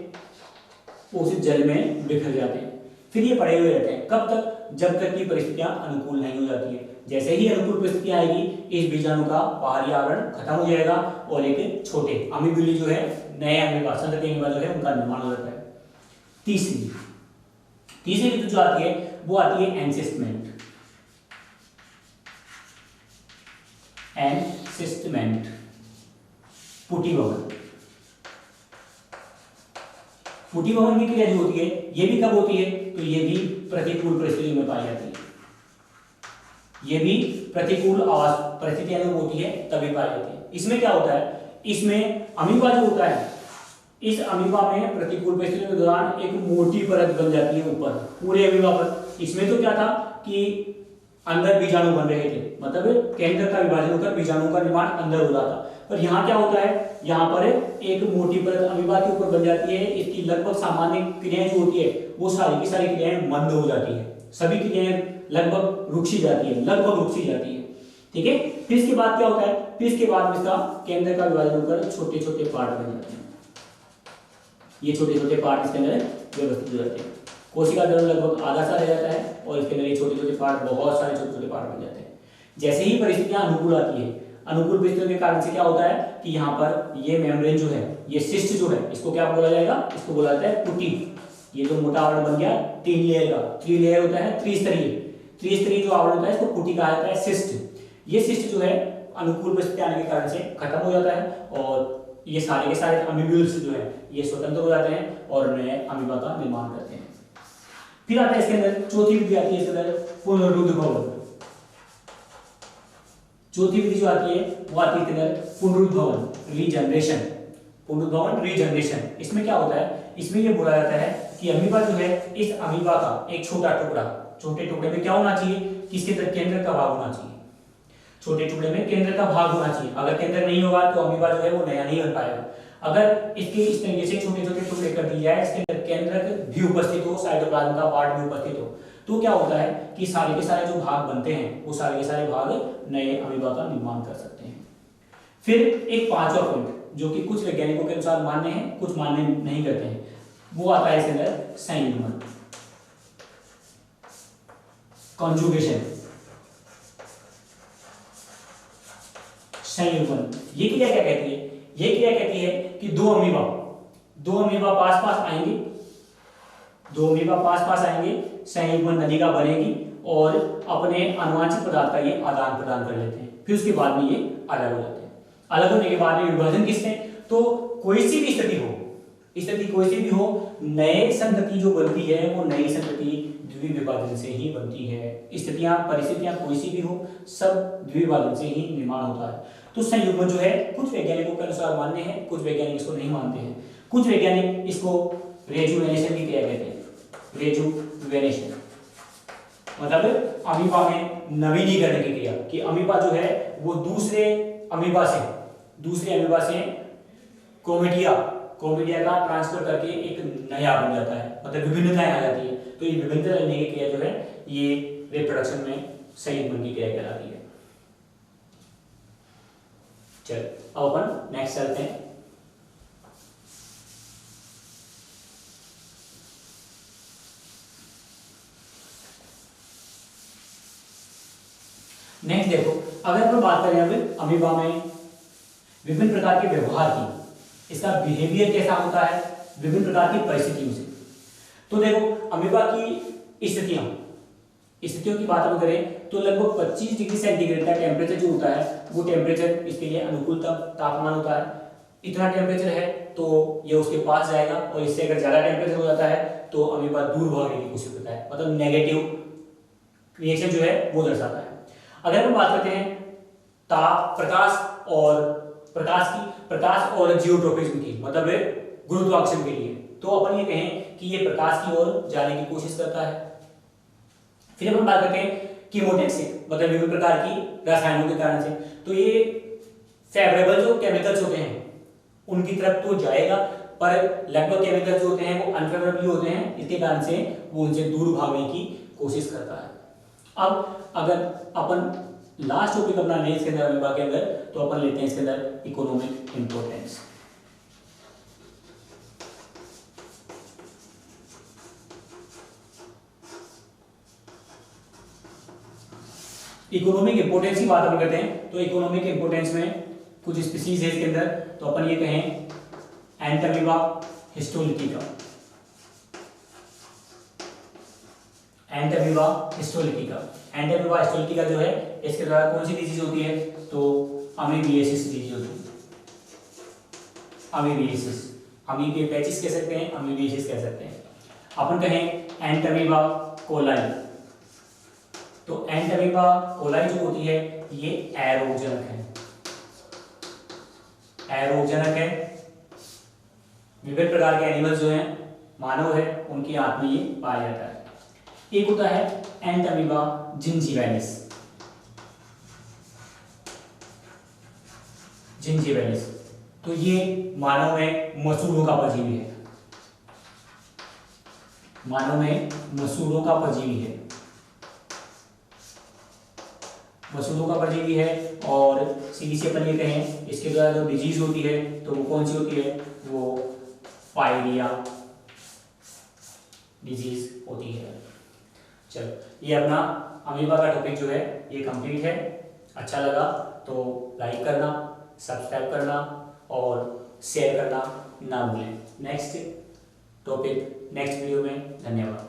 उस जल में बिखर जाते हैं। फिर ये पड़े हुए रहते हैं, कब तक, जब तक की परिस्थितियां अनुकूल नहीं हो जाती है। जैसे ही अनुकूल परिस्थितियां आएगी, इस बीजाणु का बाहरी आवरण खत्म हो जाएगा और एक छोटे अमीबुली जो है, नए अमीबा, संतति अमीबा जो है, उनका निर्माण हो जाता है। तीसरी विधि जो आती है वो आती है एनसिस्टमेंट। एनसिस्टमेंट, पुटिभवन। पुटिभवन की क्रिया जो होती है, ये भी कब होती है, तो ये भी प्रतिकूल परिस्थितियों में पाई जाती है, ये भी प्रतिकूल आवास परिस्थितियां में होती है तभी पाई जाती है। इसमें क्या होता है, इसमें अमीबा जो होता है, इस अमीबा में प्रतिकूल परिस्थितियों के दौरान एक मोटी परत बन जाती है ऊपर पूरे अमीबा पर। इसमें तो क्या था कि अंदर बीजाणु बन रहे थे, मतलब केंद्र का विभाजन होकर बीजाणु का निर्माण अंदर हो रहा था, पर यहाँ क्या होता है, यहाँ पर एक मोटी परत अमीबा के ऊपर बन जाती है। इसकी लगभग सामान्य क्रियाएं जो होती है वो सारी की सारी क्रियाएं मंद हो जाती है, सभी क्रियाएं लगभग रुक सी जाती है, लगभग रुक सी जाती है, ठीक है। फिर इसके बाद क्या होता है, फिर इसके बाद इसका केंद्र का विभाजन होकर छोटे छोटे पार्ट बन जाते हैं। ये छोटे छोटे पार्ट इसके अंदर व्यवस्थित हो जाते हैं। कोशिका दल लगभग आधा सा रह जाता है और इसके अंदर ये छोटे छोटे पार्ट, बहुत सारे छोटे छोटे पार्ट बन जाते हैं। जैसे ही परिस्थितियां अनुकूल आती है, अनुकूल परिस्थितियों के कारण से क्या होता है कि यहाँ पर ये मेम्ब्रेन जो है, ये सिस्ट जो है, इसको क्या बोला जाएगा, इसको बोला जाता है पुटी। ये जो मोटा आवरण बन गया 3 लेयर का, 3 लेयर होता है, त्रिस्तरीय जो आवरण होता है, इसको पुटी कहा जाता है, सिस्ट। ये सिस्ट जो है अनुकूल परिस्थिति आने के कारण से खत्म हो जाता है और ये सारे के सारे अमीब्यूल्स जो है ये स्वतंत्र हो जाते हैं और नए अमीबा का निर्माण करते हैं। फिर आता है इसके अंदर चौथी विधि आती है, इसके अंदर पुनरुद्भवन। चौथी विधि जो आती है वो आती है इसके अंदर पुनरुद्भवन, रीजनरेशन। पुनरुद्भवन, रीजनरेशन, इसमें क्या होता है, इसमें ये बोला जाता है कि अमीबा जो है, इस अमीबा का एक छोटा टुकड़ा, छोटे टुकड़े में क्या होना चाहिए कि इसके अंदर केंद्र का भाग होना चाहिए, छोटे टुकड़े में केंद्र का भाग होना चाहिए। अगर केंद्र नहीं होगा तो अमीबा जो है वो नया नहीं बन पाएगा। अगर इसके इस तरीके से छोटे छोटे टुकड़े कर दिए जाए, इसके अंदर केंद्रक भी उपस्थित हो, साइटोप्लाज्म का पार्ट भी उपस्थित हो, तो क्या होता है कि सारे के सारे जो भाग बनते हैं वो सारे के सारे भाग नए अमीबा का निर्माण कर सकते हैं। फिर एक पांचवा पॉइंट जो कि कुछ वैज्ञानिकों के अनुसार मान्य है, कुछ मान्य नहीं करते हैं, वो आता है इसके अंदर संयुग्मन, कॉन्जुगेशन। संयुग्मन, ये क्रिया क्या कहती है, ये क्रिया कहती है कि दो अमीबा पास पास आएंगे, दो अमीबा पास पास आएंगे, संयुग्मन नलिका बनेगी और अपने अनुवांशिक पदार्थ का ये आदान प्रदान कर लेते हैं। फिर उसके बाद में ये अलग हो जाते हैं। अलग होने के बाद में विभाजन किससे, तो कोई सी भी स्थिति हो, स्थिति कोई सी भी हो, नए संतति जो बनती है वो नई संतति द्विविभाजन से ही बनती है। स्थितियां, परिस्थितियां कोई सी भी हो, सब द्विविभाजन से ही निर्माण होता है। तो संयुग्मन जो है कुछ वैज्ञानिकों के अनुसार मान्य है, कुछ वैज्ञानिक इसको नहीं मानते हैं। कुछ वैज्ञानिक इसको रेजुवेनेशन की क्रिया कहते हैं, रेजुवेनेशन मतलब अमीबा में नवीनीकरण की क्रिया, कि अमीबा जो है वो दूसरे अमीबा से क्रोमेटिया क्रोमीडिया का ट्रांसफर करके एक नया बन जाता है, मतलब विभिन्नताएं आ जाती है। तो ये विभिन्नता लेने की क्रिया जो है ये रिप्रोडक्शन में संयुग्मन की क्रिया कहलाती है। चल अब अपन नेक्स्ट चलते हैं। नेक्स्ट देखो, अगर अपन बात करें अब अमीबा में विभिन्न प्रकार के व्यवहार की, इसका बिहेवियर कैसा होता है विभिन्न प्रकार की परिस्थितियों से। तो देखो अमीबा की स्थितियों की बात अगर करें तो लगभग 25 डिग्री सेंटीग्रेड का टेम्परेचर जो होता है वो टेम्परेचर इसके लिए अनुकूलतम तापमान होता है। इतना टेम्परेचर है तो ये उसके पास जाएगा, और इससे अगर ज्यादा टेम्परेचर हो जाता है तो अमीबा दूर भागने की कोशिश करता है, मतलब नेगेटिव रिएक्शन जो है वो दर्शाता है। अगर हम बात करते हैं ताप प्रकाश और जियोट्रोपिज्म की, मतलब गुरुत्वाकर्षण के लिए, तो अपन ये कहें कि ये प्रकाश की ओर जाने की कोशिश करता है। फिर अपन बात करते हैं कीमोटैक्सिक, मतलब विभिन्न प्रकार की रसायनों के कारण से, तो ये फेवरेबल जो केमिकल्स होते हैं उनकी तरफ तो जाएगा, पर लगभग केमिकल्स जो होते हैं वो अनफेवरेबल होते हैं, इसके कारण से वो उनसे दूर भागने की कोशिश करता है। अब अगर अपन लास्ट टॉपिक अपना लें इसके अंदर अमीबा के अंदर, तो अपन लेते हैं इसके अंदर इकोनॉमिक इंपोर्टेंस। इकोनॉमिक इंपोर्टेंस की बात अपन करते हैं, तो इकोनॉमिक इंपोर्टेंस में कुछ स्पीसीज है इसके अंदर, तो अपन ये कहें एंटमीबा हिस्टोलिथिका, एंटमीबा हिस्टोलिथिका जो है इसके द्वारा कौन सी डिजीज होती है, तो अमीबिएसिस डिजीज होती है। अमीबिएसिस, अमीबिएसिस कह सकते हैं, अमीबिएसिस कह सकते हैं। अपन कहें एंटमीबा कोलाई, तो एंटमीबा कोलाई जो होती है ये एरोगजनक है। विभिन्न प्रकार के एनिमल्स जो हैं, मानव है, उनकी आंत में ये पाया जाता है। एक होता है एंटमीबा जिंजीवैलिस, तो ये मानव में मसूड़ों का परजीवी है, मसूड़ों का परजीवी है। और सीधी से अपन ये कहें इसके द्वारा जो डिजीज होती है तो वो कौन सी होती है, वो पायरिया डिजीज होती है। चलो ये अपना अमीबा का टॉपिक जो है ये कंप्लीट है। अच्छा लगा तो लाइक करना, सब्सक्राइब करना और शेयर करना ना भूलें। नेक्स्ट वीडियो में धन्यवाद।